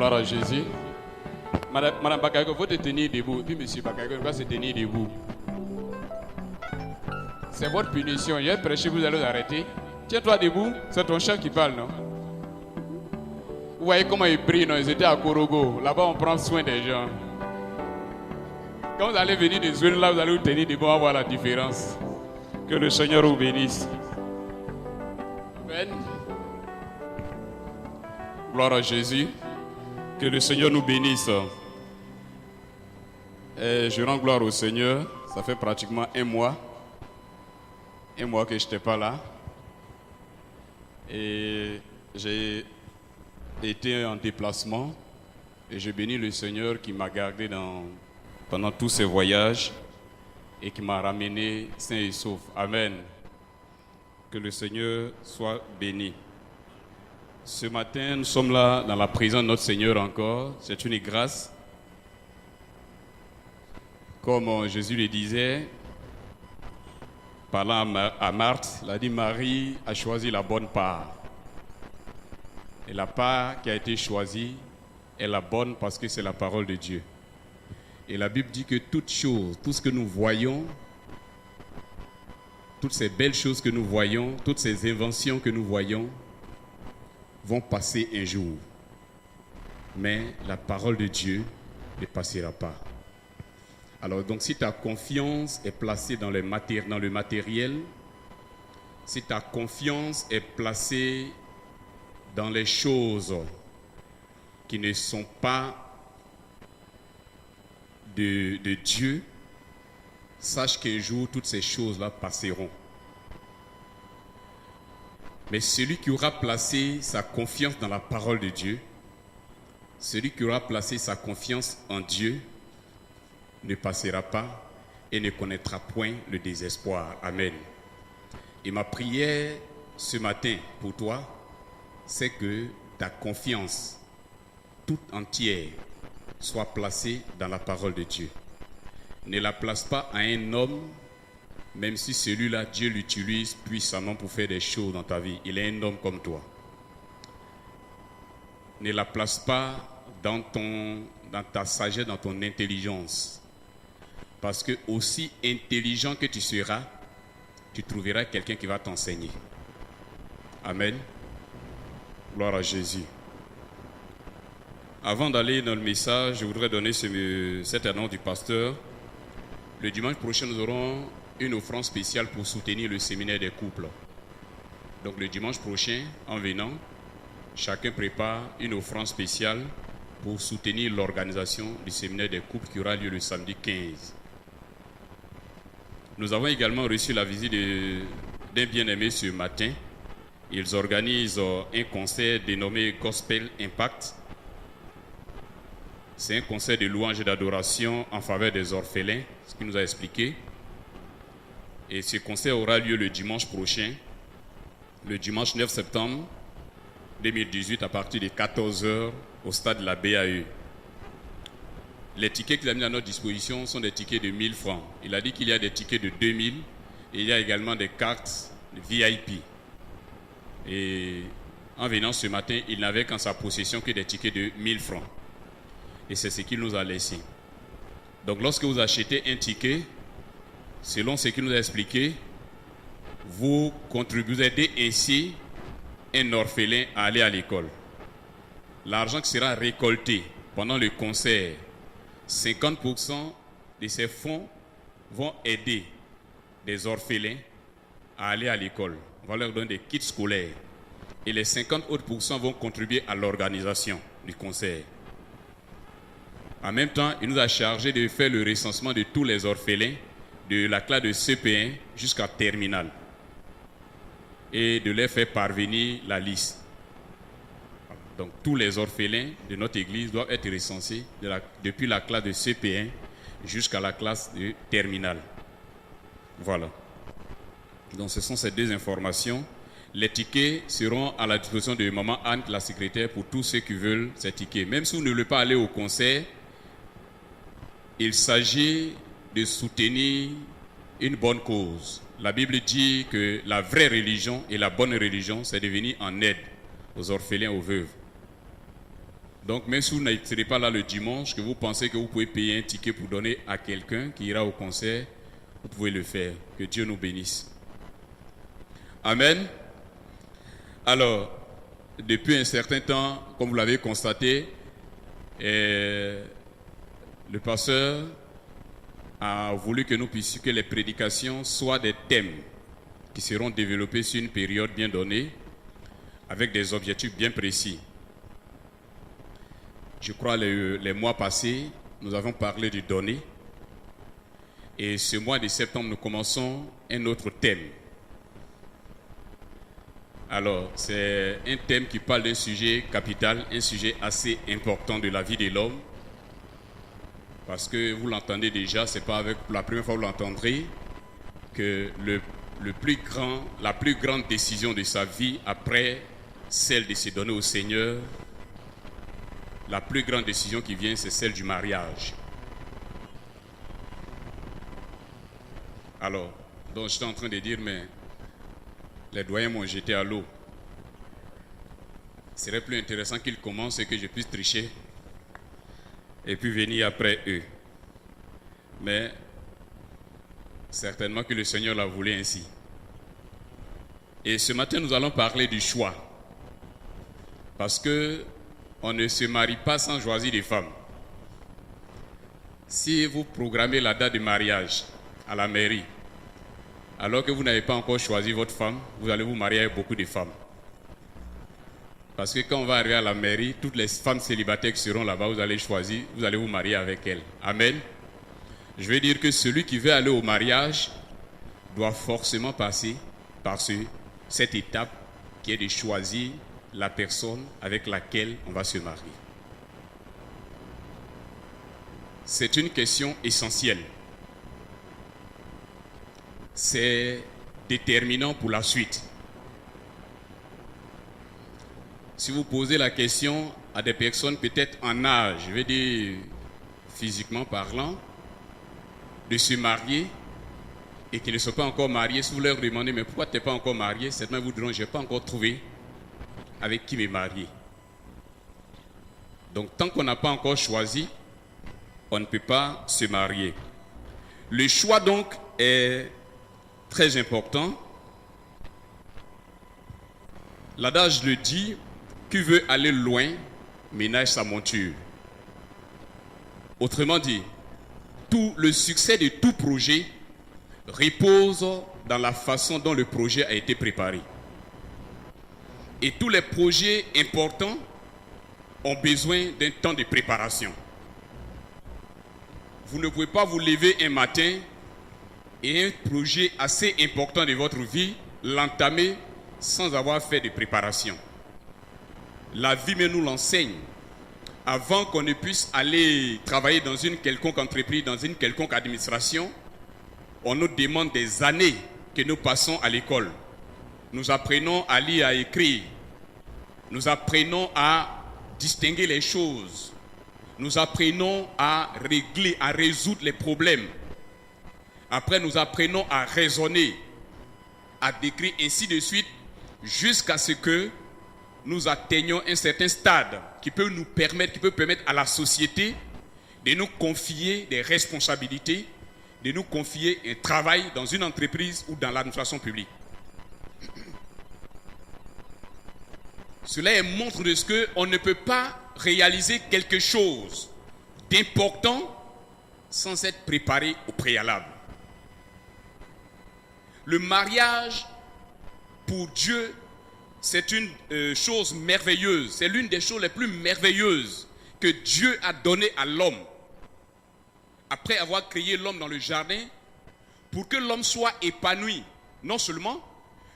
Gloire à Jésus. Madame Bakayoko, il faut te tenir debout. Puis monsieur Bakayoko, il faut se tenir debout. C'est votre punition. Il y a un prêché, vous allez vous arrêter. Tiens-toi debout. C'est ton chef qui parle, non? Vous voyez comment ils brillent, non? Ils étaient à Korogo. Là-bas, on prend soin des gens. Quand vous allez venir de Zouine, là, vous allez vous tenir debout. On va voir la différence. Que le Seigneur vous bénisse. Amen. Gloire à Jésus. Que le Seigneur nous bénisse. Et je rends gloire au Seigneur. Ça fait pratiquement un mois que je n'étais pas là. Et j'ai été en déplacement. Et je bénis le Seigneur qui m'a gardé pendant tous ces voyages et qui m'a ramené sain et sauf. Amen. Que le Seigneur soit béni. Ce matin, nous sommes là dans la présence de notre Seigneur encore. C'est une grâce. Comme Jésus le disait, parlant à Marthe, il a dit Marie a choisi la bonne part. Et la part qui a été choisie est la bonne parce que c'est la parole de Dieu. Et la Bible dit que toutes choses, tout ce que nous voyons, toutes ces belles choses que nous voyons, toutes ces inventions que nous voyons, vont passer un jour. Mais la parole de Dieu ne passera pas. Alors donc si ta confiance est placée dans le matériel, si ta confiance est placée dans les choses qui ne sont pas de Dieu, sache qu'un jour toutes ces choses-là passeront. Mais celui qui aura placé sa confiance dans la parole de Dieu, celui qui aura placé sa confiance en Dieu, ne passera pas et ne connaîtra point le désespoir. Amen. Et ma prière ce matin pour toi, c'est que ta confiance toute entière soit placée dans la parole de Dieu. Ne la place pas à un homme, même si celui-là, Dieu l'utilise puissamment pour faire des choses dans ta vie. Il est un homme comme toi. Ne la place pas dans ta sagesse, dans ton intelligence. Parce que aussi intelligent que tu seras, tu trouveras quelqu'un qui va t'enseigner. Amen. Gloire à Jésus. Avant d'aller dans le message, je voudrais donner cette annonce du pasteur. Le dimanche prochain, nous aurons une offrande spéciale pour soutenir le séminaire des couples. Donc le dimanche prochain, en venant, chacun prépare une offrande spéciale pour soutenir l'organisation du séminaire des couples qui aura lieu le samedi 15. Nous avons également reçu la visite d'un bien-aimé ce matin. Ils organisent un concert dénommé Gospel Impact. C'est un concert de louange et d'adoration en faveur des orphelins, ce qu'il nous a expliqué. Et ce concert aura lieu le dimanche prochain, le dimanche 9 septembre 2018, à partir de 14h au stade de la BAE. Les tickets qu'il a mis à notre disposition sont des tickets de 1000 francs. Il a dit qu'il y a des tickets de 2000 et il y a également des cartes VIP. Et en venant ce matin, il n'avait qu'en sa possession que des tickets de 1000 francs. Et c'est ce qu'il nous a laissé. Donc lorsque vous achetez un ticket, selon ce qu'il nous a expliqué, vous aidez ainsi un orphelin à aller à l'école. L'argent qui sera récolté pendant le concert, 50% de ces fonds vont aider des orphelins à aller à l'école. On va leur donner des kits scolaires. Et les 50 autres pourcents vont contribuer à l'organisation du concert. En même temps, il nous a chargé de faire le recensement de tous les orphelins de la classe de CP1 jusqu'à terminale et de leur faire parvenir la liste. Donc tous les orphelins de notre église doivent être recensés depuis la classe de CP1 jusqu'à la classe de terminale. Voilà. Donc ce sont ces deux informations. Les tickets seront à la disposition de Maman Anne, la secrétaire, pour tous ceux qui veulent ces tickets. Même si vous ne voulez pas aller au concert, il s'agit de soutenir une bonne cause. La Bible dit que la vraie religion et la bonne religion, c'est de venir en aide aux orphelins, aux veuves. Donc même si vous n'êtes pas là le dimanche, que vous pensez que vous pouvez payer un ticket pour donner à quelqu'un qui ira au concert, vous pouvez le faire. Que Dieu nous bénisse. Amen. Alors, depuis un certain temps, comme vous l'avez constaté, le pasteur a voulu que nous puissions, que les prédications soient des thèmes qui seront développés sur une période bien donnée, avec des objectifs bien précis. Je crois les mois passés, nous avons parlé du donner. Et ce mois de septembre, nous commençons un autre thème. Alors, c'est un thème qui parle d'un sujet capital, un sujet assez important de la vie de l'homme. Parce que vous l'entendez déjà, c'est pas avec la première fois que vous l'entendrez, que la plus grande décision de sa vie, après celle de se donner au Seigneur, la plus grande décision qui vient, c'est celle du mariage. Alors, donc j'étais en train de dire, mais les doyens m'ont jeté à l'eau. Ce serait plus intéressant qu'ils commencent et que je puisse tricher et puis venir après eux. Mais certainement que le Seigneur l'a voulu ainsi. Et ce matin, nous allons parler du choix. Parce que on ne se marie pas sans choisir des femmes. Si vous programmez la date de mariage à la mairie, alors que vous n'avez pas encore choisi votre femme, vous allez vous marier avec beaucoup de femmes. Parce que quand on va arriver à la mairie, toutes les femmes célibataires qui seront là-bas, vous allez choisir, vous allez vous marier avec elles. Amen. Je veux dire que celui qui veut aller au mariage doit forcément passer par cette étape qui est de choisir la personne avec laquelle on va se marier. C'est une question essentielle. C'est déterminant pour la suite. Si vous posez la question à des personnes peut-être en âge, je veux dire physiquement parlant, de se marier et qui ne sont pas encore mariés, si vous leur demandez mais pourquoi tu n'es pas encore marié, certainement vous diront je n'ai pas encore trouvé avec qui me marier. Donc tant qu'on n'a pas encore choisi, on ne peut pas se marier. Le choix donc est très important. L'adage le dit, qui veut aller loin, ménage sa monture. Autrement dit, tout le succès de tout projet repose dans la façon dont le projet a été préparé. Et tous les projets importants ont besoin d'un temps de préparation. Vous ne pouvez pas vous lever un matin et un projet assez important de votre vie, l'entamer sans avoir fait de préparation. La vie même nous l'enseigne. Avant qu'on ne puisse aller travailler dans une quelconque entreprise, dans une quelconque administration, on nous demande des années que nous passons à l'école. Nous apprenons à lire, à écrire. Nous apprenons à distinguer les choses. Nous apprenons à régler, à résoudre les problèmes. Après, nous apprenons à raisonner, à décrire, ainsi de suite, jusqu'à ce que nous atteignions un certain stade qui peut permettre à la société de nous confier des responsabilités, de nous confier un travail dans une entreprise ou dans l'administration publique. Cela est montre de ce qu'on ne peut pas réaliser quelque chose d'important sans être préparé au préalable. Le mariage, pour Dieu, c'est une chose merveilleuse. C'est l'une des choses les plus merveilleuses que Dieu a données à l'homme. Après avoir créé l'homme dans le jardin, pour que l'homme soit épanoui, non seulement,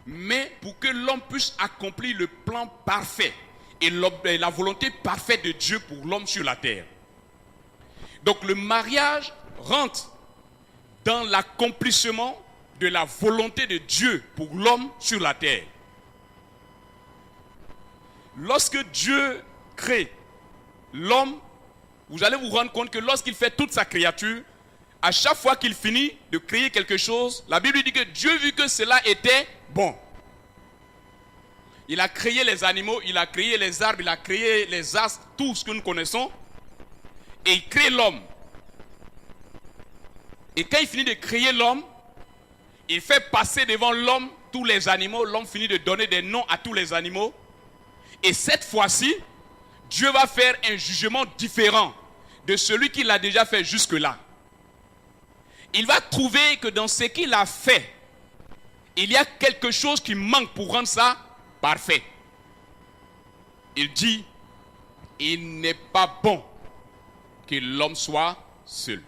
mais pour que l'homme puisse accomplir le plan parfait et la volonté parfaite de Dieu pour l'homme sur la terre. Donc le mariage rentre dans l'accomplissement de la volonté de Dieu pour l'homme sur la terre. Lorsque Dieu crée l'homme, vous allez vous rendre compte que lorsqu'il fait toute sa créature, à chaque fois qu'il finit de créer quelque chose, la Bible dit que Dieu vit que cela était bon. Il a créé les animaux, il a créé les arbres, il a créé les astres, tout ce que nous connaissons. Et il crée l'homme. Et quand il finit de créer l'homme, il fait passer devant l'homme tous les animaux. L'homme finit de donner des noms à tous les animaux. Et cette fois-ci, Dieu va faire un jugement différent de celui qu'il a déjà fait jusque-là. Il va trouver que dans ce qu'il a fait, il y a quelque chose qui manque pour rendre ça parfait. Il dit, il n'est pas bon que l'homme soit seul.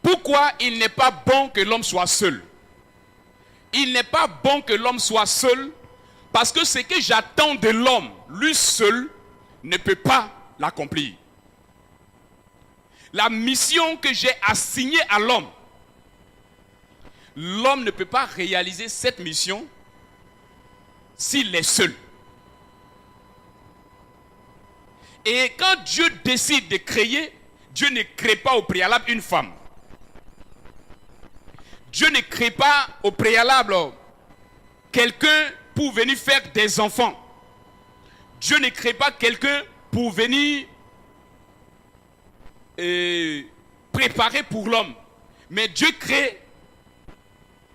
Pourquoi il n'est pas bon que l'homme soit seul? Il n'est pas bon que l'homme soit seul parce que ce que j'attends de l'homme, lui seul, ne peut pas l'accomplir. La mission que j'ai assignée à l'homme, l'homme ne peut pas réaliser cette mission s'il est seul. Et quand Dieu décide de créer, Dieu ne crée pas au préalable une femme. Dieu ne crée pas au préalable quelqu'un pour venir faire des enfants. Dieu ne crée pas quelqu'un pour venir préparer pour l'homme. Mais Dieu crée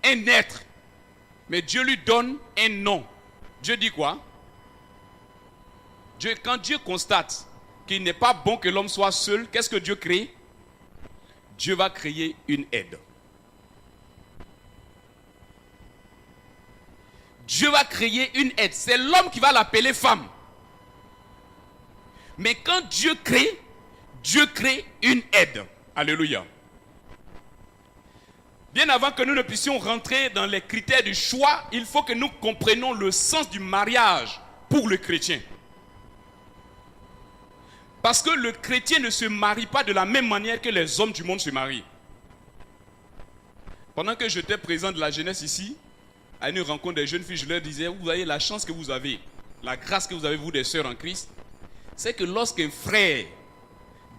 un être. Mais Dieu lui donne un nom. Dieu dit quoi? Quand Dieu constate qu'il n'est pas bon que l'homme soit seul, qu'est-ce que Dieu crée? Dieu va créer une aide. Dieu va créer une aide. C'est l'homme qui va l'appeler femme. Mais quand Dieu crée une aide. Alléluia. Bien avant que nous ne puissions rentrer dans les critères du choix, il faut que nous comprenions le sens du mariage pour le chrétien. Parce que le chrétien ne se marie pas de la même manière que les hommes du monde se marient. Pendant que j'étais présent de la jeunesse ici, à une rencontre des jeunes filles, je leur disais, vous voyez la chance que vous avez, la grâce que vous avez, vous des sœurs en Christ, c'est que lorsqu'un frère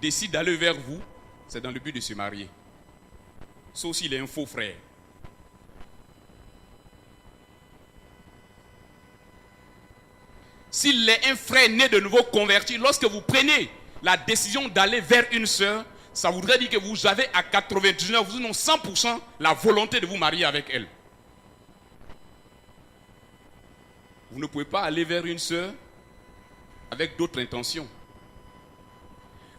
décide d'aller vers vous, c'est dans le but de se marier. Sauf s'il est un faux frère. S'il est un frère né de nouveau converti, lorsque vous prenez la décision d'aller vers une sœur, ça voudrait dire que vous avez à 99, vous avez 100% la volonté de vous marier avec elle. Vous ne pouvez pas aller vers une sœur avec d'autres intentions.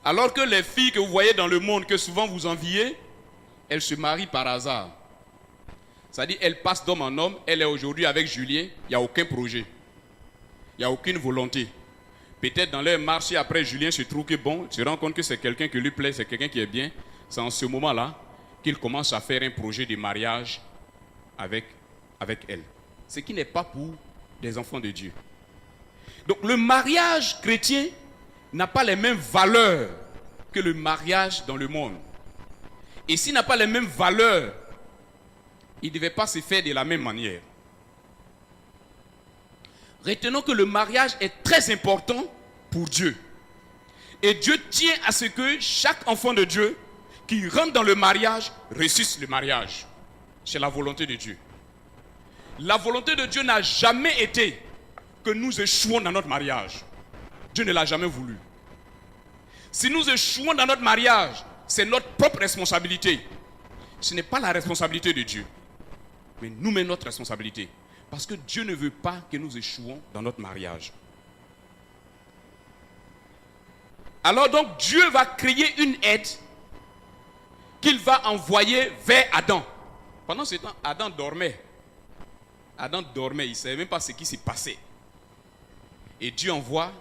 Alors que les filles que vous voyez dans le monde, que souvent vous enviez, elles se marient par hasard. C'est-à-dire, elles passent d'homme en homme. Elle est aujourd'hui avec Julien, il n'y a aucun projet. Il n'y a aucune volonté. Peut-être dans leur marché, après Julien se trouve que bon, se rend compte que c'est quelqu'un qui lui plaît, c'est quelqu'un qui est bien. C'est en ce moment-là qu'il commence à faire un projet de mariage avec elle. Ce qui n'est pas pour des enfants de Dieu. Donc le mariage chrétien n'a pas les mêmes valeurs que le mariage dans le monde. Et s'il n'a pas les mêmes valeurs, il ne devait pas se faire de la même manière. Retenons que le mariage est très important pour Dieu. Et Dieu tient à ce que chaque enfant de Dieu qui rentre dans le mariage réussisse le mariage. C'est la volonté de Dieu. La volonté de Dieu n'a jamais été que nous échouons dans notre mariage. Dieu ne l'a jamais voulu. Si nous échouons dans notre mariage, c'est notre propre responsabilité. Ce n'est pas la responsabilité de Dieu. Mais nous-mêmes notre responsabilité. Parce que Dieu ne veut pas que nous échouons dans notre mariage. Alors donc Dieu va créer une aide qu'il va envoyer vers Adam. Pendant ce temps, Adam dormait. Adam dormait, il ne savait même pas ce qui s'est passé. Et Dieu envoie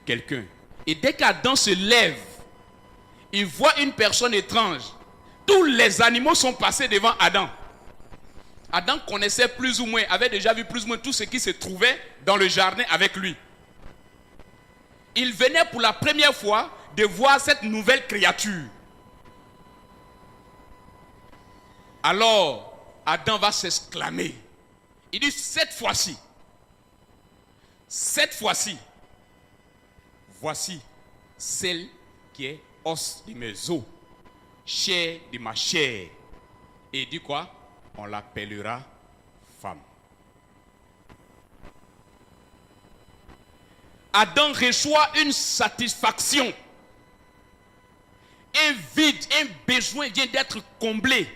quelqu'un. Et dès qu'Adam se lève, il voit une personne étrange. Tous les animaux sont passés devant Adam. Adam connaissait plus ou moins, avait déjà vu plus ou moins tout ce qui se trouvait dans le jardin avec lui. Il venait pour la première fois de voir cette nouvelle créature. Alors, Adam va s'exclamer. Il dit, cette fois-ci, voici celle qui est os de mes os, chair de ma chair Et il dit quoi? On l'appellera femme. Adam reçoit une satisfaction. Un vide, un besoin vient d'être comblé.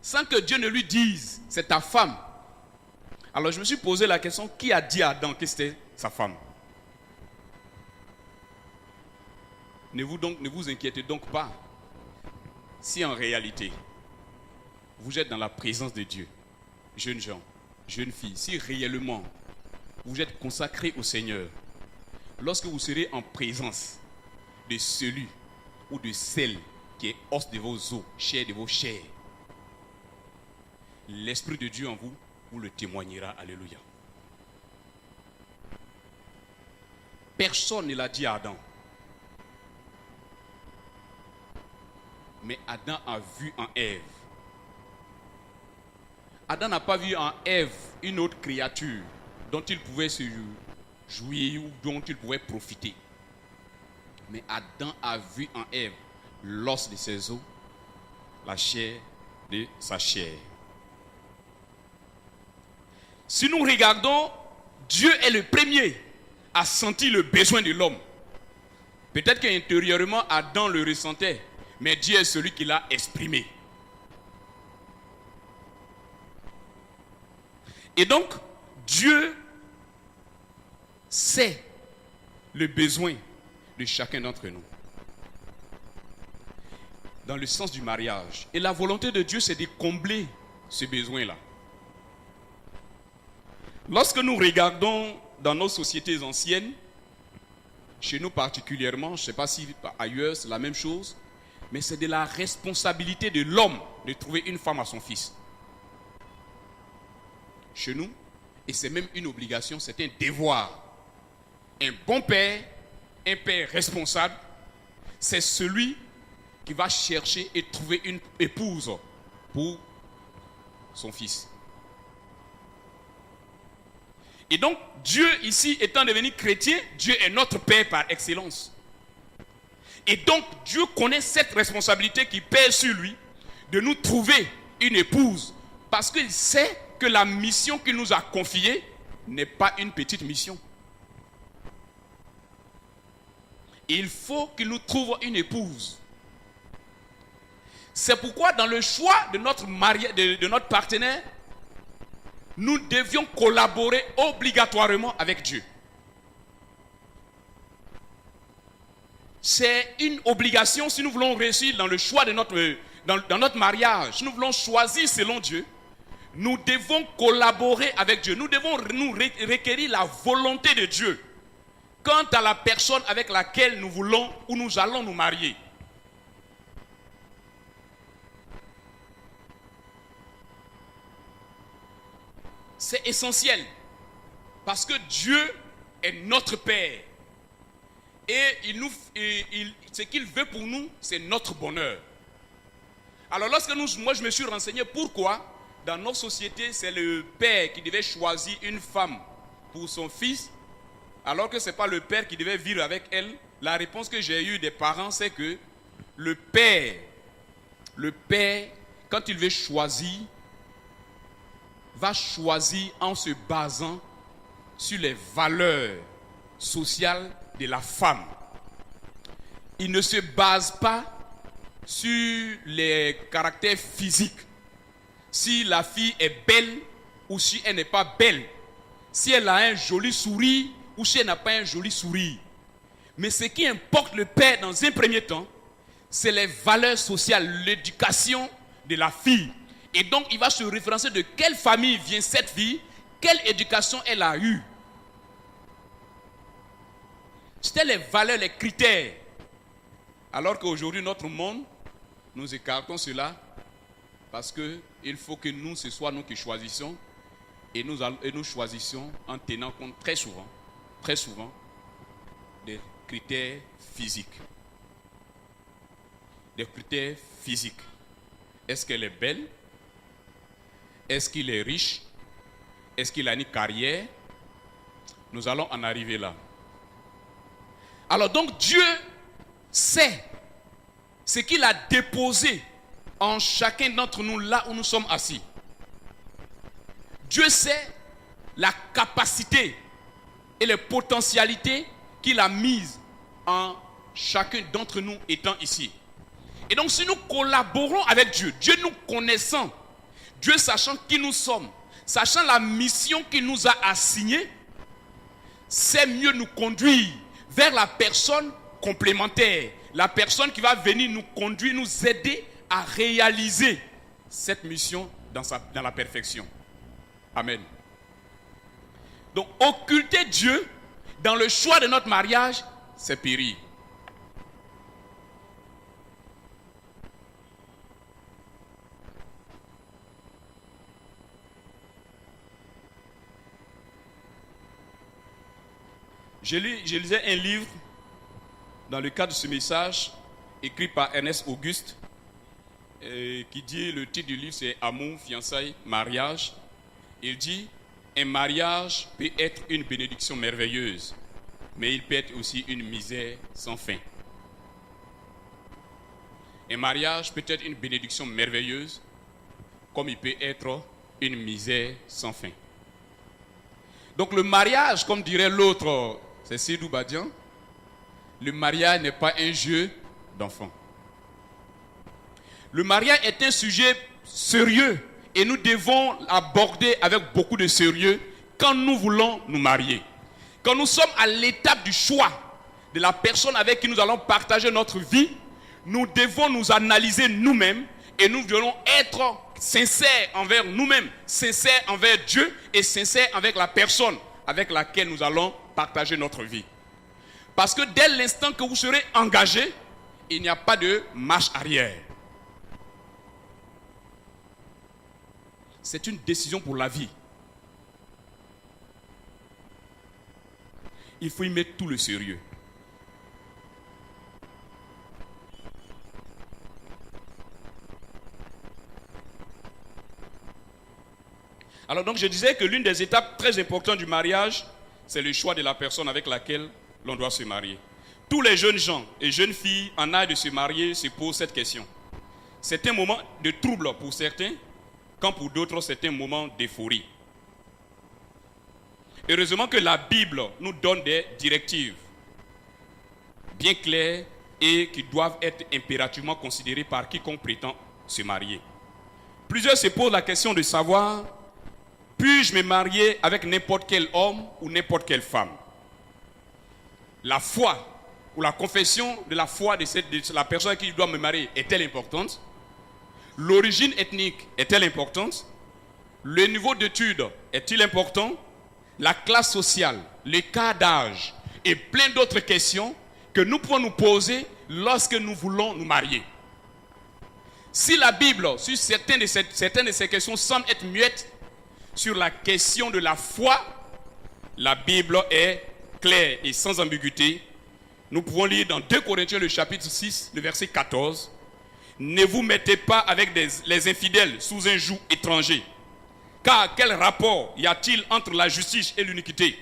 Sans que Dieu ne lui dise, c'est ta femme. Alors je me suis posé la question, qui a dit à Adam que c'était sa femme? Ne vous inquiétez donc pas. Si en réalité, vous êtes dans la présence de Dieu, jeunes gens, jeunes filles, si réellement vous êtes consacrés au Seigneur, lorsque vous serez en présence de celui ou de celle qui est os de vos os, chair de vos chairs, l'Esprit de Dieu en vous, vous le témoignera. Alléluia. Personne ne l'a dit à Adam. Mais Adam a vu en Ève. Adam n'a pas vu en Ève une autre créature dont il pouvait se jouir ou dont il pouvait profiter. Mais Adam a vu en Ève l'os de ses os, la chair de sa chair. Si nous regardons, Dieu est le premier à sentir le besoin de l'homme. Peut-être qu'intérieurement, Adam le ressentait, mais Dieu est celui qui l'a exprimé. Et donc, Dieu sait le besoin de chacun d'entre nous. Dans le sens du mariage. Et la volonté de Dieu, c'est de combler ce besoin-là. Lorsque nous regardons dans nos sociétés anciennes, chez nous particulièrement, je ne sais pas si ailleurs c'est la même chose, mais c'est de la responsabilité de l'homme de trouver une femme à son fils. Chez nous, et c'est même une obligation, c'est un devoir. Un bon père, un père responsable, c'est celui qui va chercher et trouver une épouse pour son fils. Et donc, Dieu ici étant devenu chrétien, Dieu est notre Père par excellence. Et donc, Dieu connaît cette responsabilité qui pèse sur lui de nous trouver une épouse. Parce qu'il sait que la mission qu'il nous a confiée n'est pas une petite mission. Il faut qu'il nous trouve une épouse. C'est pourquoi dans le choix de notre partenaire, nous devions collaborer obligatoirement avec Dieu. C'est une obligation si nous voulons réussir dans le choix de dans notre mariage. Si nous voulons choisir selon Dieu, nous devons collaborer avec Dieu. Nous devons nous requérir la volonté de Dieu quant à la personne avec laquelle nous voulons ou nous allons nous marier. C'est essentiel parce que Dieu est notre Père et ce qu'il veut pour nous, c'est notre bonheur. Alors lorsque moi je me suis renseigné pourquoi dans nos sociétés c'est le père qui devait choisir une femme pour son fils alors que ce n'est pas le père qui devait vivre avec elle, la réponse que j'ai eue des parents c'est que le père quand il veut choisir va choisir en se basant sur les valeurs sociales de la femme. Il ne se base pas sur les caractères physiques. Si la fille est belle ou si elle n'est pas belle. Si elle a un joli sourire ou si elle n'a pas un joli sourire. Mais ce qui importe le père dans un premier temps, c'est les valeurs sociales, l'éducation de la fille. Et donc, il va se référencer de quelle famille vient cette fille, quelle éducation elle a eue. C'était les valeurs, les critères. Alors qu'aujourd'hui, notre monde, nous écartons cela parce qu'il faut que nous, ce soit nous qui choisissons et nous choisissons en tenant compte très souvent, des critères physiques. Des critères physiques. Est-ce qu'elle est belle? Est-ce qu'il est riche? Est-ce qu'il a une carrière? Nous allons en arriver là. Alors donc Dieu sait ce qu'il a déposé en chacun d'entre nous là où nous sommes assis. Dieu sait la capacité et les potentialités qu'il a mises en chacun d'entre nous étant ici. Et donc si nous collaborons avec Dieu, Dieu nous connaissant, Dieu sachant qui nous sommes, sachant la mission qu'il nous a assignée, c'est mieux nous conduire vers la personne complémentaire, la personne qui va venir nous conduire, nous aider à réaliser cette mission dans la perfection. Amen. Donc, occulter Dieu dans le choix de notre mariage, c'est périr. Je lisais un livre dans le cadre de ce message écrit par Ernest Auguste qui dit, le titre du livre c'est Amour, fiançailles, mariage. Il dit, un mariage peut être une bénédiction merveilleuse, mais il peut être aussi une misère sans fin. Un mariage peut être une bénédiction merveilleuse, comme il peut être une misère sans fin. Donc le mariage, comme dirait l'autre, c'est Seydou Badian, le mariage n'est pas un jeu d'enfant. Le mariage est un sujet sérieux et nous devons l'aborder avec beaucoup de sérieux quand nous voulons nous marier. Quand nous sommes à l'étape du choix de la personne avec qui nous allons partager notre vie, nous devons nous analyser nous-mêmes et nous devons être sincères envers nous-mêmes, sincères envers Dieu et sincères avec la personne avec laquelle nous allons partager notre vie. Parce que dès l'instant que vous serez engagé, il n'y a pas de marche arrière. C'est une décision pour la vie. Il faut y mettre tout le sérieux. Alors donc je disais que l'une des étapes très importantes du mariage, c'est le choix de la personne avec laquelle l'on doit se marier. Tous les jeunes gens et jeunes filles en âge de se marier se posent cette question. C'est un moment de trouble pour certains, quand pour d'autres c'est un moment d'euphorie. Heureusement que la Bible nous donne des directives bien claires et qui doivent être impérativement considérées par quiconque prétend se marier. Plusieurs se posent la question de savoir: puis-je me marier avec n'importe quel homme ou n'importe quelle femme? La foi ou la confession de la foi de la personne qui doit me marier est-elle importante? L'origine ethnique est-elle importante? Le niveau d'études est-il important? La classe sociale, l'écart d'âge et plein d'autres questions que nous pouvons nous poser lorsque nous voulons nous marier. Si la Bible, sur certaines de ces questions, semble être muette, sur la question de la foi, la Bible est claire et sans ambiguïté. Nous pouvons lire dans 2 Corinthiens le chapitre 6, le verset 14. Ne vous mettez pas avec les infidèles sous un joug étranger. Car quel rapport y a-t-il entre la justice et l'iniquité?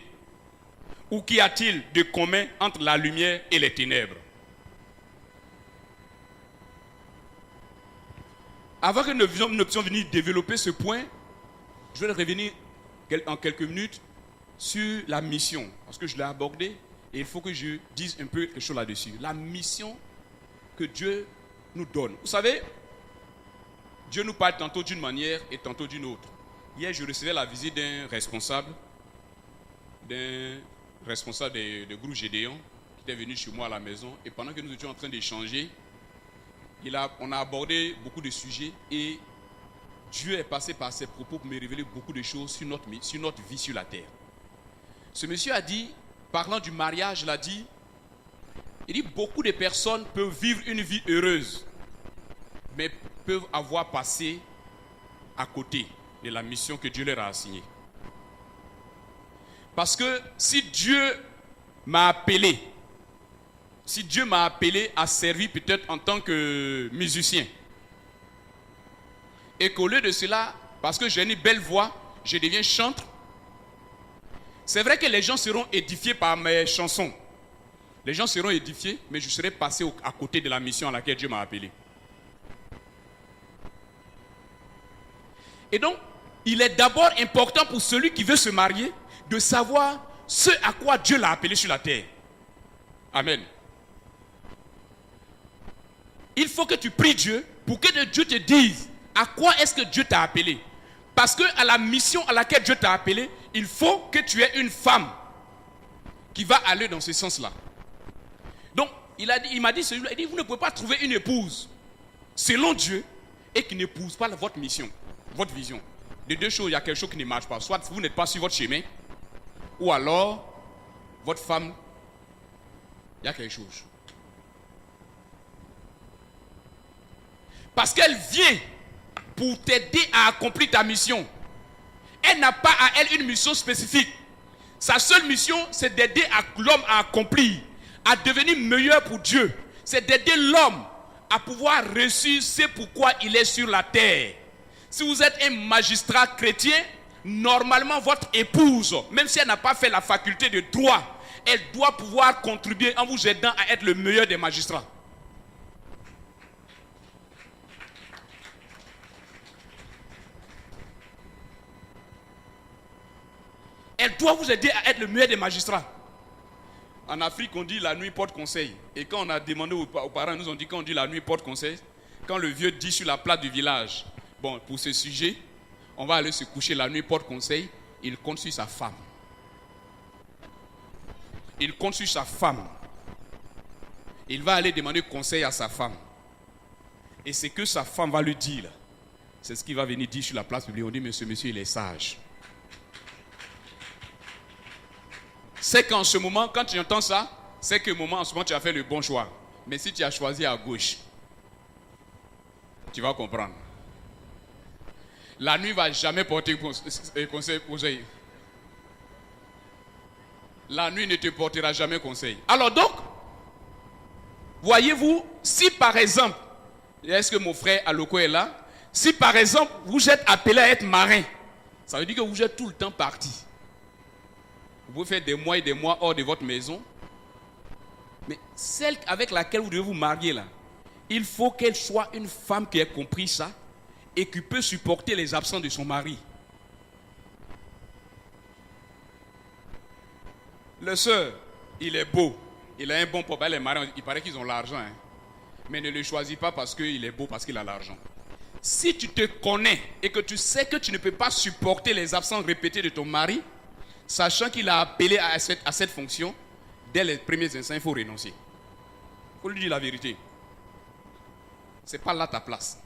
Ou qu'y a-t-il de commun entre la lumière et les ténèbres? Avant que nous puissions venir développer ce point, je vais revenir en quelques minutes sur la mission, parce que je l'ai abordé et il faut que je dise un peu quelque chose là-dessus. La mission que Dieu nous donne. Vous savez, Dieu nous parle tantôt d'une manière et tantôt d'une autre. Hier, je recevais la visite d'un responsable de groupe Gédéon qui était venu chez moi à la maison, et pendant que nous étions en train d'échanger, on a abordé beaucoup de sujets et Dieu est passé par ses propos pour me révéler beaucoup de choses sur notre vie sur la terre. Ce monsieur a dit, parlant du mariage, il dit beaucoup de personnes peuvent vivre une vie heureuse, mais peuvent avoir passé à côté de la mission que Dieu leur a assignée. Parce que si Dieu m'a appelé à servir peut-être en tant que musicien, et qu'au lieu de cela, parce que j'ai une belle voix, je deviens chanteur, c'est vrai que les gens seront édifiés par mes chansons. Les gens seront édifiés, mais je serai passé à côté de la mission à laquelle Dieu m'a appelé. Et donc, il est d'abord important pour celui qui veut se marier de savoir ce à quoi Dieu l'a appelé sur la terre. Amen. Il faut que tu pries Dieu pour que Dieu te dise à quoi est-ce que Dieu t'a appelé. Parce que à la mission à laquelle Dieu t'a appelé, il faut que tu aies une femme qui va aller dans ce sens-là. Donc, il m'a dit celui-là, il dit, vous ne pouvez pas trouver une épouse selon Dieu et qui n'épouse pas votre mission, votre vision. De deux choses, il y a quelque chose qui ne marche pas. Soit vous n'êtes pas sur votre chemin, ou alors votre femme, il y a quelque chose. Parce qu'elle vient pour t'aider à accomplir ta mission. Elle n'a pas à elle une mission spécifique. Sa seule mission, c'est d'aider l'homme à accomplir, à devenir meilleur pour Dieu. C'est d'aider l'homme à pouvoir réussir ce pourquoi il est sur la terre. Si vous êtes un magistrat chrétien, normalement votre épouse, même si elle n'a pas fait la faculté de droit, elle doit pouvoir contribuer en vous aidant à être le meilleur des magistrats. Elle doit vous aider à être le meilleur des magistrats. En Afrique, on dit la nuit porte conseil. Et quand on a demandé aux parents, ils nous ont dit quand on dit la nuit porte conseil, quand le vieux dit sur la place du village, bon, pour ce sujet, on va aller se coucher la nuit porte conseil, il compte sur sa femme. Il compte sur sa femme. Il va aller demander conseil à sa femme. Et ce que sa femme va lui dire, c'est ce qu'il va venir dire sur la place publique. On dit, monsieur, il est sage. C'est qu'en ce moment, quand tu entends ça, c'est que en ce moment, tu as fait le bon choix. Mais si tu as choisi à gauche, tu vas comprendre. La nuit ne va jamais porter conseil. La nuit ne te portera jamais conseil. Alors donc, voyez-vous, si par exemple, est-ce que mon frère Aloko est là? Si par exemple, vous êtes appelé à être marin, ça veut dire que vous êtes tout le temps parti. Vous pouvez faire des mois et des mois hors de votre maison. Mais celle avec laquelle vous devez vous marier là, il faut qu'elle soit une femme qui ait compris ça et qui peut supporter les absences de son mari. Le soeur, il est beau, il a un bon papa, les marins, il paraît qu'ils ont l'argent. Hein. Mais ne le choisis pas parce qu'il est beau, parce qu'il a l'argent. Si tu te connais et que tu sais que tu ne peux pas supporter les absences répétées de ton mari, sachant qu'il a appelé à cette fonction, dès les premiers instants, il faut renoncer. Il faut lui dire la vérité. Ce n'est pas là ta place.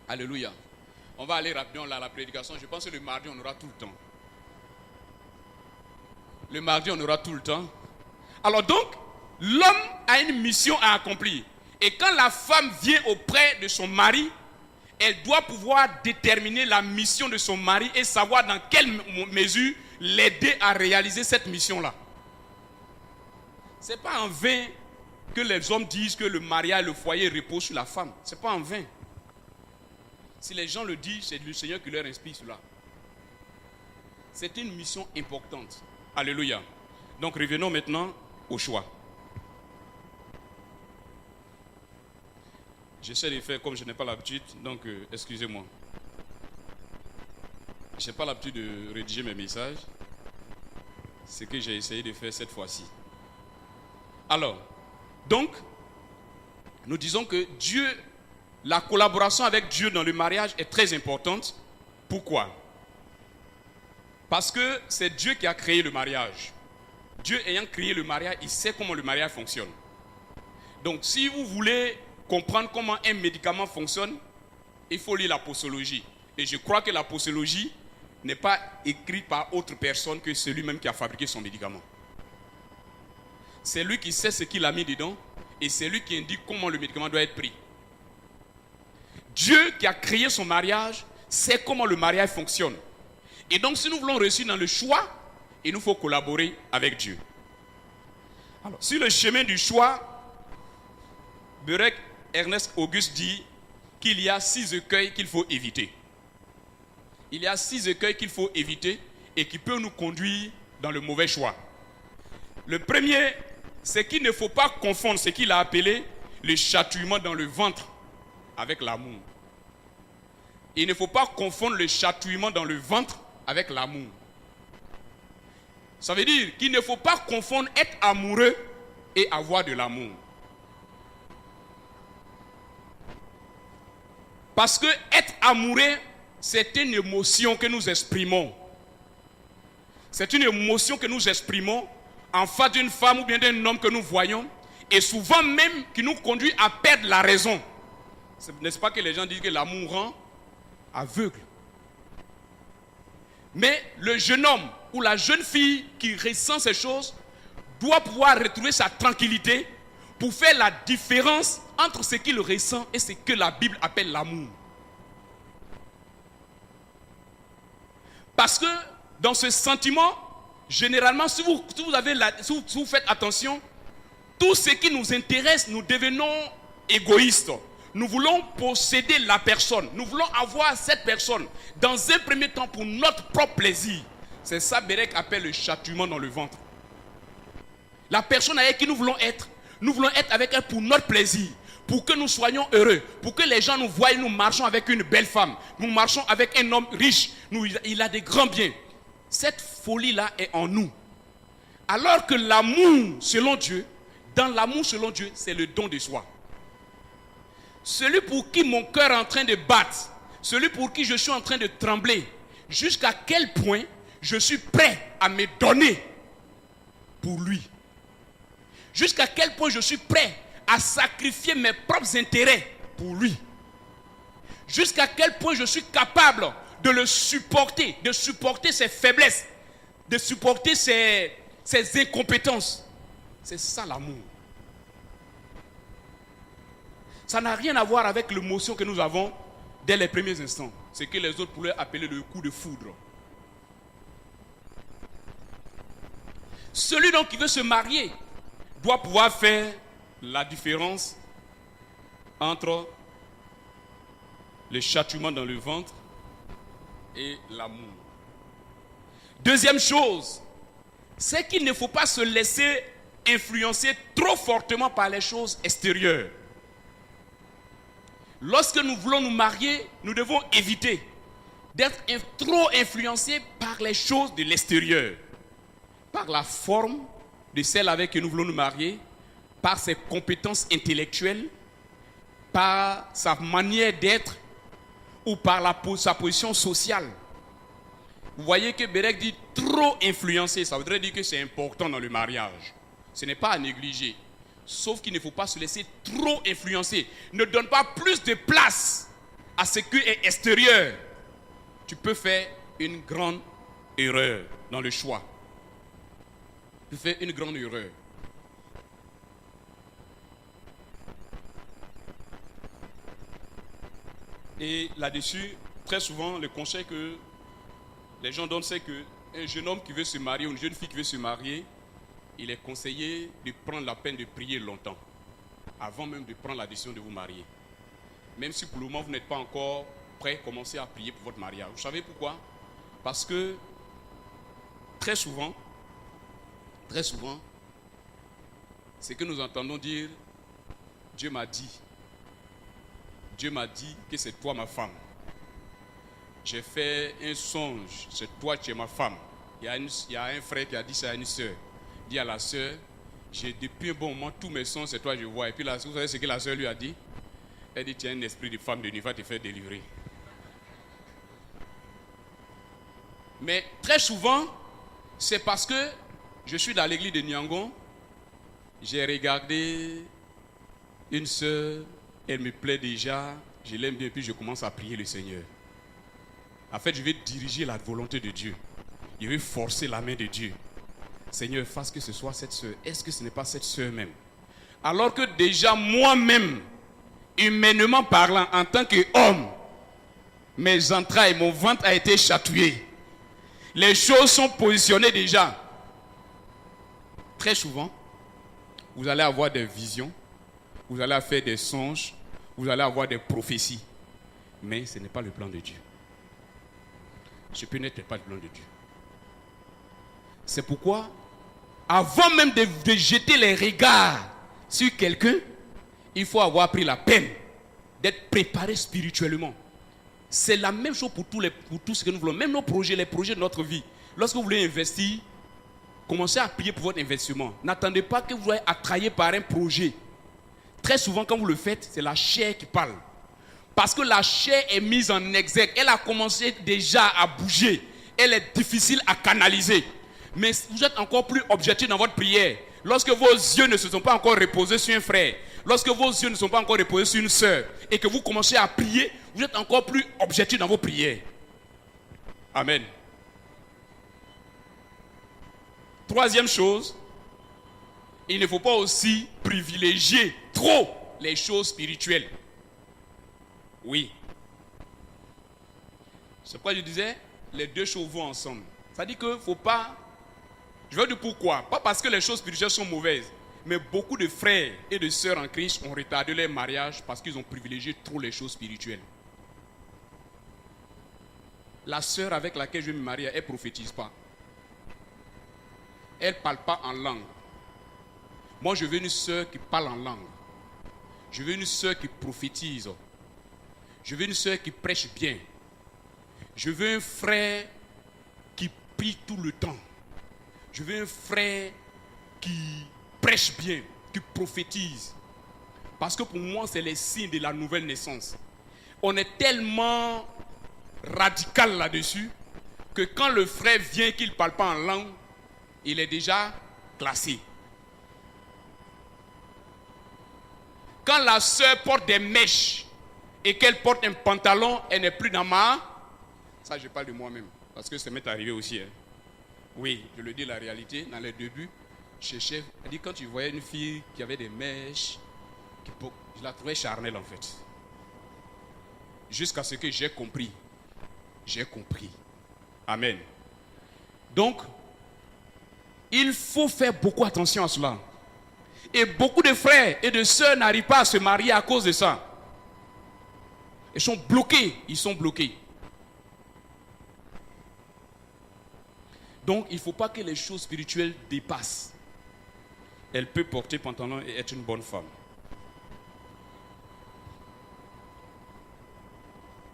Alléluia. On va aller rapidement là à la prédication. Je pense que le mardi, on aura tout le temps. Le mardi, on aura tout le temps. Alors donc, l'homme a une mission à accomplir. Et quand la femme vient auprès de son mari, elle doit pouvoir déterminer la mission de son mari et savoir dans quelle mesure l'aider à réaliser cette mission-là. Ce n'est pas en vain que les hommes disent que le mariage, le foyer repose sur la femme. Ce n'est pas en vain. Si les gens le disent, c'est le Seigneur qui leur inspire cela. C'est une mission importante. Alléluia. Donc revenons maintenant au choix. J'essaie de faire comme je n'ai pas l'habitude, donc excusez-moi. Je n'ai pas l'habitude de rédiger mes messages. C'est ce que j'ai essayé de faire cette fois-ci. Alors, donc, nous disons que Dieu, la collaboration avec Dieu dans le mariage est très importante. Pourquoi? Parce que c'est Dieu qui a créé le mariage. Dieu ayant créé le mariage, il sait comment le mariage fonctionne. Donc, si vous voulez comprendre comment un médicament fonctionne, il faut lire la posologie. Et je crois que la posologie n'est pas écrite par autre personne que celui-même qui a fabriqué son médicament. C'est lui qui sait ce qu'il a mis dedans et c'est lui qui indique comment le médicament doit être pris. Dieu qui a créé son mariage sait comment le mariage fonctionne. Et donc si nous voulons réussir dans le choix, il nous faut collaborer avec Dieu. Alors, sur le chemin du choix, Berek Ernest Auguste dit qu'il y a 6 écueils qu'il faut éviter. Il y a 6 écueils qu'il faut éviter et qui peut nous conduire dans le mauvais choix. Le premier, c'est qu'il ne faut pas confondre ce qu'il a appelé le chatouillement dans le ventre avec l'amour. Il ne faut pas confondre le chatouillement dans le ventre avec l'amour. Ça veut dire qu'il ne faut pas confondre être amoureux et avoir de l'amour. Parce que être amoureux, c'est une émotion que nous exprimons. C'est une émotion que nous exprimons en face d'une femme ou bien d'un homme que nous voyons, et souvent même qui nous conduit à perdre la raison. N'est-ce pas que les gens disent que l'amour rend aveugle? Mais le jeune homme ou la jeune fille qui ressent ces choses doit pouvoir retrouver sa tranquillité pour faire la différence entre ce qu'il ressent et ce que la Bible appelle l'amour. Parce que dans ce sentiment, généralement, si vous faites attention, tout ce qui nous intéresse, nous devenons égoïstes. Nous voulons posséder la personne. Nous voulons avoir cette personne dans un premier temps pour notre propre plaisir. C'est ça Bérec appelle le chatouillement dans le ventre. La personne avec qui nous voulons être avec elle pour notre plaisir, pour que nous soyons heureux, pour que les gens nous voient, nous marchons avec une belle femme, nous marchons avec un homme riche, il a des grands biens. Cette folie-là est en nous. Alors que l'amour selon Dieu, dans l'amour selon Dieu, c'est le don de soi. Celui pour qui mon cœur est en train de battre, celui pour qui je suis en train de trembler, jusqu'à quel point je suis prêt à me donner pour lui. Jusqu'à quel point je suis prêt à sacrifier mes propres intérêts pour lui. Jusqu'à quel point je suis capable de le supporter, de supporter ses faiblesses, de supporter ses incompétences. C'est ça l'amour. Ça n'a rien à voir avec l'émotion que nous avons dès les premiers instants. Ce que les autres pourraient appeler le coup de foudre. Celui donc qui veut se marier doit pouvoir faire la différence entre le chatouillement dans le ventre et l'amour. Deuxième chose, c'est qu'il ne faut pas se laisser influencer trop fortement par les choses extérieures. Lorsque nous voulons nous marier, nous devons éviter d'être trop influencés par les choses de l'extérieur, par la forme de celle avec qui nous voulons nous marier, par ses compétences intellectuelles, par sa manière d'être ou par sa position sociale. Vous voyez que Bérec dit trop influencé, ça voudrait dire que c'est important dans le mariage. Ce n'est pas à négliger. Sauf qu'il ne faut pas se laisser trop influencer. Ne donne pas plus de place à ce qui est extérieur. Tu peux faire une grande erreur dans le choix. Tu fais une grande erreur. Et là-dessus, très souvent, le conseil que les gens donnent, c'est qu'un jeune homme qui veut se marier ou une jeune fille qui veut se marier, il est conseillé de prendre la peine de prier longtemps, avant même de prendre la décision de vous marier. Même si pour le moment vous n'êtes pas encore prêt, commencez à prier pour votre mariage. Vous savez pourquoi? Parce que très souvent, c'est que nous entendons dire, Dieu m'a dit que c'est toi ma femme. J'ai fait un songe, c'est toi qui es ma femme. Il y a un frère qui a dit ça à une soeur. Dit à la soeur, j'ai depuis un bon moment, tous mes sons, c'est toi je vois. Et puis là, vous savez ce que la soeur lui a dit? Elle dit, tu as un esprit de femme de nuit, va te faire délivrer. Mais très souvent, c'est parce que je suis dans l'église de Nyangon, j'ai regardé une soeur, elle me plaît déjà, je l'aime bien, puis je commence à prier le Seigneur. En fait, je vais diriger la volonté de Dieu. Je vais forcer la main de Dieu. Seigneur, fasse que ce soit cette soeur. Est-ce que ce n'est pas cette soeur même? Alors que déjà moi-même, humainement parlant, en tant qu'homme, mes entrailles, mon ventre a été chatouillé. Les choses sont positionnées déjà. Très souvent, vous allez avoir des visions, vous allez faire des songes, vous allez avoir des prophéties. Mais ce n'est pas le plan de Dieu. Ce peut n'être pas le plan de Dieu. C'est pourquoi, avant même de jeter les regards sur quelqu'un, il faut avoir pris la peine d'être préparé spirituellement. C'est la même chose pour tout ce que nous voulons. Même nos projets, les projets de notre vie. Lorsque vous voulez investir, commencez à prier pour votre investissement. N'attendez pas que vous soyez attrayé par un projet. Très souvent, quand vous le faites, c'est la chair qui parle. Parce que la chair est mise en exergue. Elle a commencé déjà à bouger. Elle est difficile à canaliser. Mais vous êtes encore plus objectif dans votre prière. Lorsque vos yeux ne se sont pas encore reposés sur un frère, lorsque vos yeux ne sont pas encore reposés sur une sœur, et que vous commencez à prier, vous êtes encore plus objectif dans vos prières. Amen. Troisième chose, il ne faut pas aussi privilégier trop les choses spirituelles. Oui. C'est pourquoi je disais, les deux choses vont ensemble. Ça dit qu'il ne faut pas... Je veux dire pourquoi. Pas parce que les choses spirituelles sont mauvaises, mais beaucoup de frères et de sœurs en Christ ont retardé leur mariage parce qu'ils ont privilégié trop les choses spirituelles. La sœur avec laquelle je vais me marier, elle ne prophétise pas. Elle ne parle pas en langue. Moi, je veux une sœur qui parle en langue. Je veux une sœur qui prophétise. Je veux une sœur qui prêche bien. Je veux un frère qui prie tout le temps. Je veux un frère qui prêche bien, qui prophétise. Parce que pour moi, c'est les signes de la nouvelle naissance. On est tellement radical là-dessus que quand le frère vient et qu'il ne parle pas en langue, il est déjà classé. Quand la sœur porte des mèches et qu'elle porte un pantalon, elle n'est plus dans ma... Ça, je parle de moi-même, parce que ça m'est arrivé aussi. Hein. Oui, je le dis la réalité, dans les débuts, elle dit quand tu voyais une fille qui avait des mèches, je la trouvais charnelle en fait. Jusqu'à ce que j'ai compris. J'ai compris. Amen. Donc, il faut faire beaucoup attention à cela. Et beaucoup de frères et de sœurs n'arrivent pas à se marier à cause de ça. Ils sont bloqués. Ils sont bloqués. Donc, il ne faut pas que les choses spirituelles dépassent. Elle peut porter pantalon et être une bonne femme.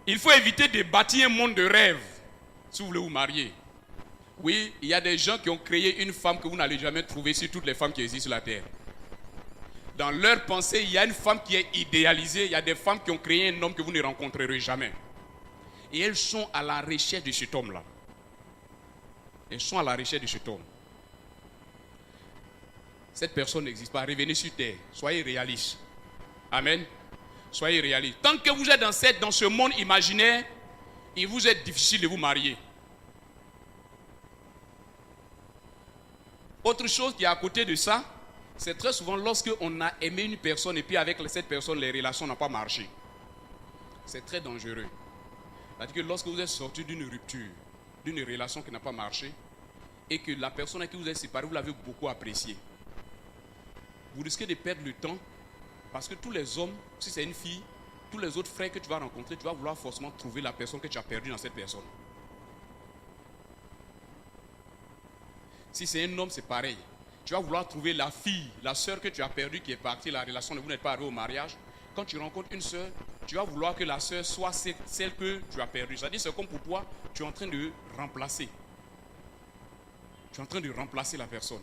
Il faut éviter de bâtir un monde de rêve si vous voulez vous marier. Oui, il y a des gens qui ont créé une femme que vous n'allez jamais trouver sur toutes les femmes qui existent sur la terre. Dans leur pensée, il y a une femme qui est idéalisée. Il y a des femmes qui ont créé un homme que vous ne rencontrerez jamais. Et elles sont à la recherche de cet homme-là. Elles sont à la recherche de cet homme. Cette personne n'existe pas. Revenez sur terre. Soyez réalistes. Amen. Soyez réalistes. Tant que vous êtes dans ce monde imaginaire, il vous est difficile de vous marier. Autre chose qui est à côté de ça, c'est très souvent lorsque on a aimé une personne et puis avec cette personne, les relations n'ont pas marché. C'est très dangereux. C'est-à-dire que lorsque vous êtes sorti d'une rupture, d'une relation qui n'a pas marché, et que la personne à qui vous êtes séparé, vous l'avez beaucoup appréciée, vous risquez de perdre le temps, parce que tous les hommes, si c'est une fille, tous les autres frères que tu vas rencontrer, tu vas vouloir forcément trouver la personne que tu as perdue dans cette personne. Si c'est un homme, c'est pareil. Tu vas vouloir trouver la fille, la sœur que tu as perdue qui est partie, la relation, vous n'êtes pas arrivé au mariage. Quand tu rencontres une sœur, tu vas vouloir que la sœur soit celle que tu as perdue. C'est-à-dire, c'est comme pour toi, tu es en train de remplacer. Tu es en train de remplacer la personne.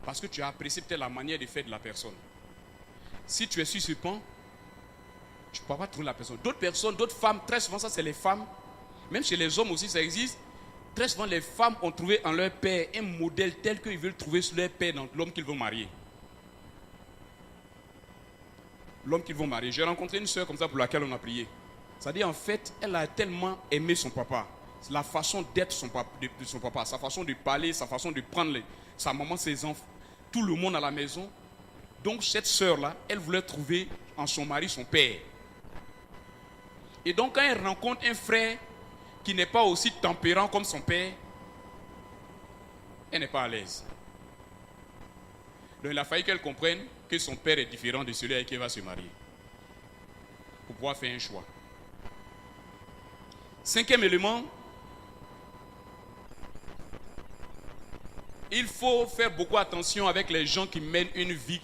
Parce que tu as apprécié peut-être la manière de faire de la personne. Si tu es sur ce pan, tu ne peux pas trouver la personne. D'autres personnes, d'autres femmes, très souvent, ça c'est les femmes. Même chez les hommes aussi, ça existe. Très souvent, les femmes ont trouvé en leur père un modèle tel qu'ils veulent trouver sur leur père dans l'homme qu'ils vont marier. L'homme qu'ils vont marier. J'ai rencontré une soeur comme ça pour laquelle on a prié. C'est-à-dire, en fait, elle a tellement aimé son papa. La façon d'être de son papa, sa façon de parler, sa façon de prendre sa maman, ses enfants, tout le monde à la maison. Donc, cette soeur-là, elle voulait trouver en son mari son père. Et donc, quand elle rencontre un frère qui n'est pas aussi tempérant comme son père, elle n'est pas à l'aise. Donc il a fallu qu'elle comprenne que son père est différent de celui avec qui elle va se marier. Pour pouvoir faire un choix. Cinquième élément, il faut faire beaucoup attention avec les gens qui mènent une vie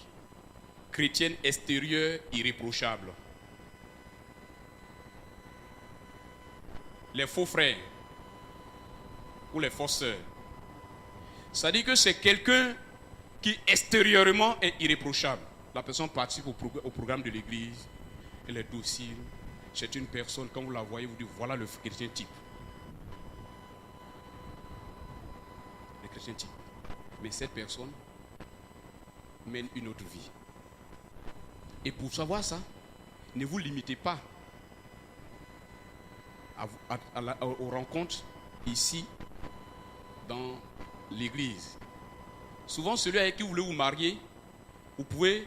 chrétienne extérieure irréprochable. Les faux frères ou les fausses sœurs. C'est-à-dire que c'est quelqu'un qui extérieurement est irréprochable. La personne participe au programme de l'église, elle est docile. C'est une personne, quand vous la voyez, vous dites voilà le chrétien type. Le chrétien type. Mais cette personne mène une autre vie. Et pour savoir ça, ne vous limitez pas aux rencontres ici dans l'église. Souvent, celui avec qui vous voulez vous marier, vous pouvez,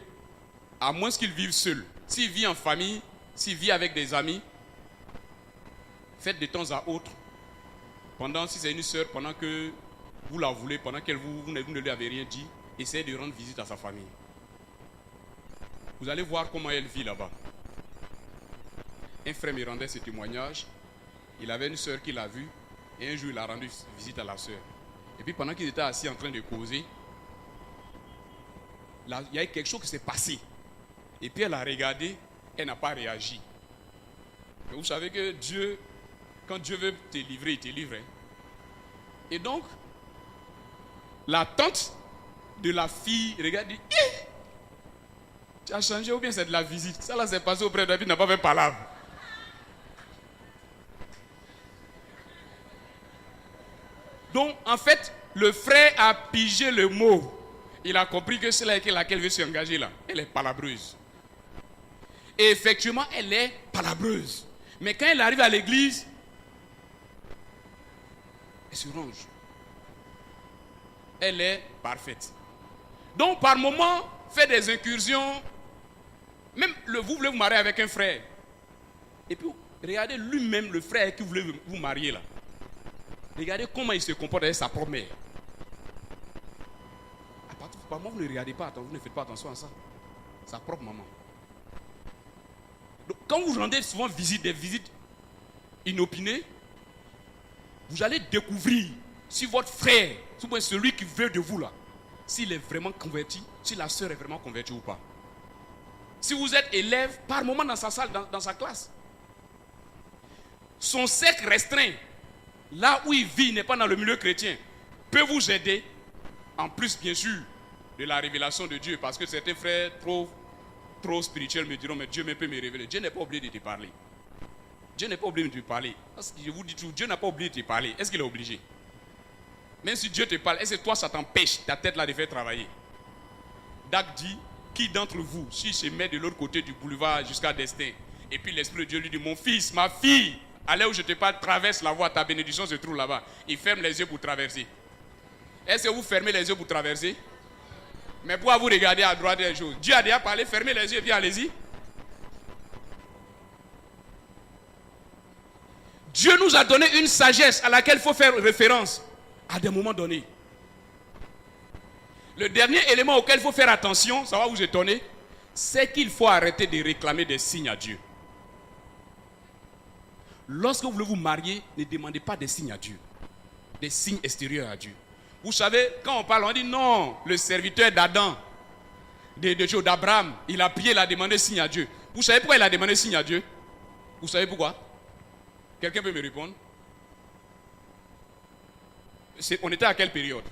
à moins qu'il vive seul. S'il vit en famille, s'il vit avec des amis, faites de temps à autre. Si c'est une sœur, pendant que vous la voulez, pendant que vous ne lui avez rien dit, essayez de rendre visite à sa famille. Vous allez voir comment elle vit là-bas. Un frère me rendait ce témoignage. Il avait une sœur qu'il a vue et un jour il a rendu visite à la sœur. Et puis pendant qu'ils étaient assis en train de causer, là, il y a quelque chose qui s'est passé. Et puis elle a regardé, elle n'a pas réagi. Et vous savez que Dieu, quand Dieu veut te livrer, il te livre. Et donc, la tante de la fille regarde et dit tu as changé ou bien c'est de la visite? Ça là c'est passé auprès de la fille, n'a pas fait palabre. Donc, en fait, le frère a pigé le mot. Il a compris que c'est laquelle veut s'engager là. Elle est palabreuse. Et effectivement, elle est palabreuse. Mais quand elle arrive à l'église, elle se range. Elle est parfaite. Donc, par moment, fait des incursions. Même vous voulez vous marier avec un frère. Et puis, regardez lui-même, le frère qui voulait vous marier là. Regardez comment il se comporte avec sa propre mère. À partir de moment, vous ne regardez pas, vous ne faites pas attention à ça. Sa propre maman. Donc, quand vous rendez souvent des visites inopinées, vous allez découvrir si votre frère, celui qui veut de vous là, s'il est vraiment converti, si la sœur est vraiment convertie ou pas. Si vous êtes élève, par moment dans sa salle, dans sa classe, son cercle restreint, là où il vit, n'est pas dans le milieu chrétien, peut vous aider, en plus bien sûr de la révélation de Dieu, parce que certains frères trop spirituels me diront, mais Dieu peut me révéler. Dieu n'est pas obligé de te parler. Dieu n'est pas obligé de te parler. Parce que je vous dis tout, Dieu n'a pas obligé de te parler. Est-ce qu'il est obligé? Même si Dieu te parle, est-ce que toi ça t'empêche, ta tête là, de faire travailler? Dak dit, qui d'entre vous, s'il se met de l'autre côté du boulevard jusqu'à Destin, et puis l'Esprit de Dieu lui dit, mon fils, ma fille, allez où je te parle, traverse la voie, ta bénédiction se trouve là-bas. Il ferme les yeux pour traverser. Est-ce que vous fermez les yeux pour traverser? Mais pourquoi vous regardez à droite des choses? Dieu a déjà parlé, fermez les yeux et puis allez-y. Dieu nous a donné une sagesse à laquelle il faut faire référence à des moments donnés. Le dernier élément auquel il faut faire attention, ça va vous étonner, c'est qu'il faut arrêter de réclamer des signes à Dieu. Lorsque vous voulez vous marier, ne demandez pas des signes à Dieu. Des signes extérieurs à Dieu. Vous savez, quand on parle, on dit non, le serviteur d'Adam, d'Abraham, il a prié, il a demandé signe à Dieu. Vous savez pourquoi il a demandé signe à Dieu? Vous savez pourquoi? Quelqu'un peut me répondre? On était à quelle période?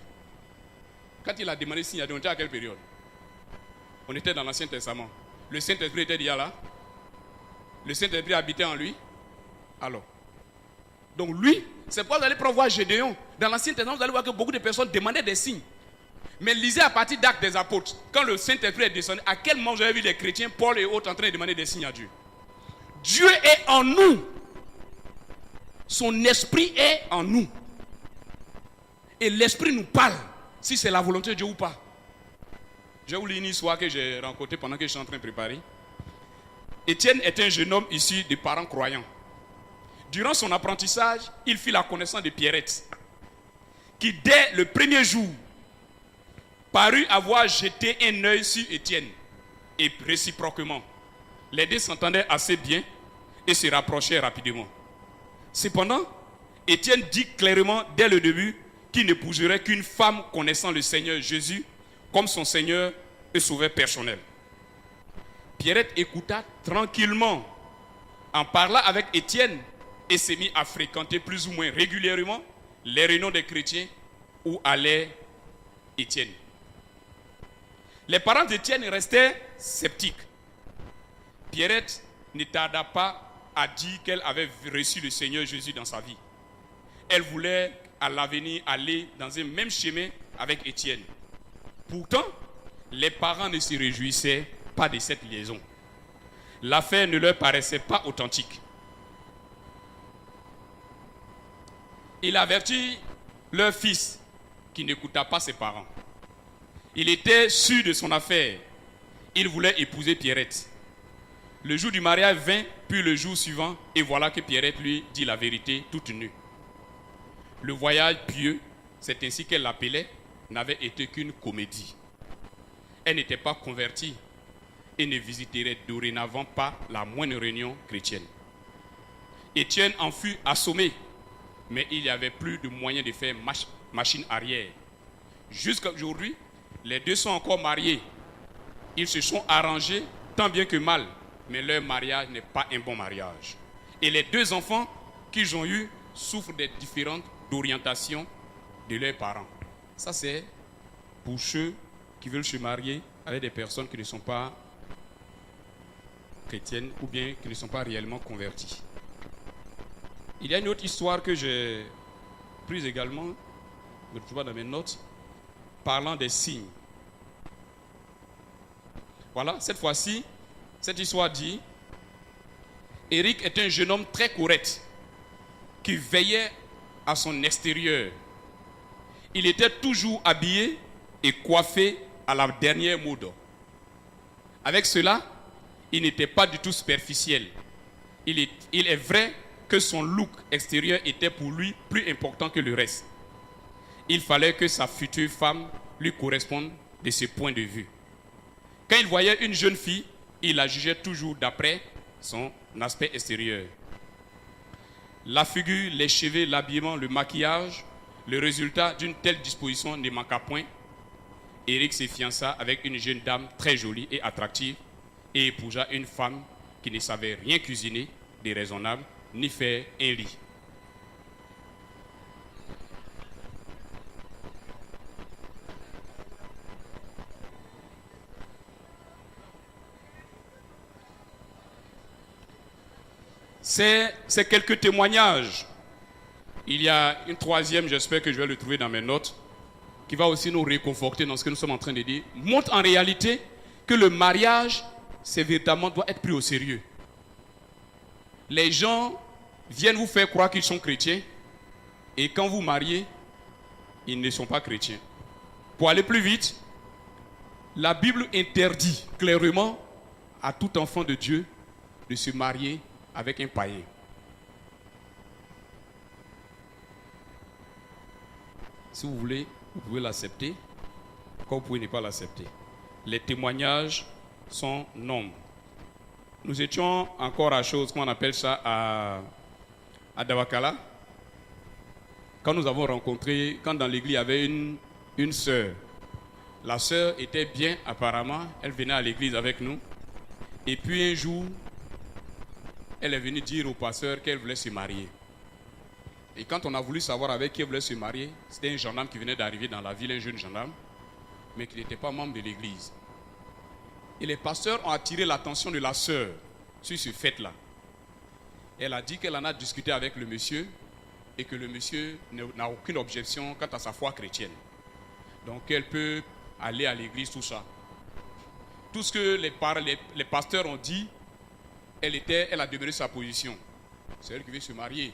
Quand il a demandé signe à Dieu, on était à quelle période? On était dans l'Ancien Testament. Le Saint-Esprit était déjà là. Le Saint-Esprit habitait en lui. Alors, donc lui, c'est pourquoi vous allez pouvoir voir Gédéon. Dans l'Ancien Testament, vous allez voir que beaucoup de personnes demandaient des signes. Mais lisez à partir d'Actes des Apôtres. Quand le Saint-Esprit est descendu, à quel moment vous avez vu les chrétiens, Paul et autres, en train de demander des signes à Dieu? Dieu est en nous. Son esprit est en nous. Et l'esprit nous parle, si c'est la volonté de Dieu ou pas. Je vais vous lire une histoire que j'ai rencontrée pendant que je suis en train de préparer. Étienne est un jeune homme issu de parents croyants. Durant son apprentissage, il fit la connaissance de Pierrette, qui dès le premier jour parut avoir jeté un œil sur Étienne, et réciproquement. Les deux s'entendaient assez bien et se rapprochaient rapidement. Cependant, Étienne dit clairement dès le début qui n'épouserait qu'une femme connaissant le Seigneur Jésus comme son Seigneur et Sauveur personnel. Pierrette écouta tranquillement, en parla avec Étienne et s'est mis à fréquenter plus ou moins régulièrement les réunions des chrétiens où allait Étienne. Les parents d'Étienne restaient sceptiques. Pierrette ne tarda pas à dire qu'elle avait reçu le Seigneur Jésus dans sa vie. Elle voulait à l'avenir aller dans un même chemin avec Étienne. Pourtant, les parents ne se réjouissaient pas de cette liaison. L'affaire ne leur paraissait pas authentique. Il avertit leur fils qui n'écouta pas ses parents. Il était sûr de son affaire. Il voulait épouser Pierrette. Le jour du mariage vint, puis le jour suivant, et voilà que Pierrette lui dit la vérité toute nue. Le voyage pieux, c'est ainsi qu'elle l'appelait, n'avait été qu'une comédie. Elle n'était pas convertie et ne visiterait dorénavant pas la moindre réunion chrétienne. Étienne en fut assommé, mais il n'y avait plus de moyen de faire machine arrière. Jusqu'à aujourd'hui, les deux sont encore mariés. Ils se sont arrangés tant bien que mal, mais leur mariage n'est pas un bon mariage. Et les deux enfants qu'ils ont eus souffrent des différentes orientations de leurs parents. Ça, c'est pour ceux qui veulent se marier avec des personnes qui ne sont pas chrétiennes ou bien qui ne sont pas réellement converties. Il y a une autre histoire que j'ai prise également, je ne trouve pas dans mes notes, parlant des signes. Voilà, cette fois-ci, cette histoire dit, Éric est un jeune homme très correct qui veillait à son extérieur. Il était toujours habillé et coiffé à la dernière mode. Avec cela, il n'était pas du tout superficiel. Il est vrai que son look extérieur était pour lui plus important que le reste. Il fallait que sa future femme lui corresponde de ce point de vue. Quand il voyait une jeune fille, il la jugeait toujours d'après son aspect extérieur. La figure, les cheveux, l'habillement, le maquillage, le résultat d'une telle disposition ne manqua point. Éric se fiança avec une jeune dame très jolie et attractive et épousa une femme qui ne savait rien cuisiner, déraisonnable, ni faire un lit. C'est quelques témoignages. Il y a une troisième, j'espère que je vais le trouver dans mes notes, qui va aussi nous réconforter dans ce que nous sommes en train de dire. Montre en réalité que le mariage, c'est véritablement, doit être pris au sérieux. Les gens viennent vous faire croire qu'ils sont chrétiens et quand vous mariez, ils ne sont pas chrétiens. Pour aller plus vite, la Bible interdit clairement à tout enfant de Dieu de se marier avec un païen. Si vous voulez, vous pouvez l'accepter, comme vous pouvez ne pas l'accepter. Les témoignages sont nombreux. Nous étions encore à chose, comment on appelle ça, à Dawakala. Quand nous avons rencontré, quand dans l'église il y avait une sœur. La sœur était bien apparemment, elle venait à l'église avec nous. Et puis un jour, elle est venue dire au pasteur qu'elle voulait se marier. Et quand on a voulu savoir avec qui elle voulait se marier, c'était un gendarme qui venait d'arriver dans la ville, un jeune gendarme, mais qui n'était pas membre de l'église. Et les pasteurs ont attiré l'attention de la sœur sur ce fait-là. Elle a dit qu'elle en a discuté avec le monsieur et que le monsieur n'a aucune objection quant à sa foi chrétienne. Donc elle peut aller à l'église, tout ça. Tout ce que les pasteurs ont dit, elle a demeuré sa position. C'est elle qui veut se marier.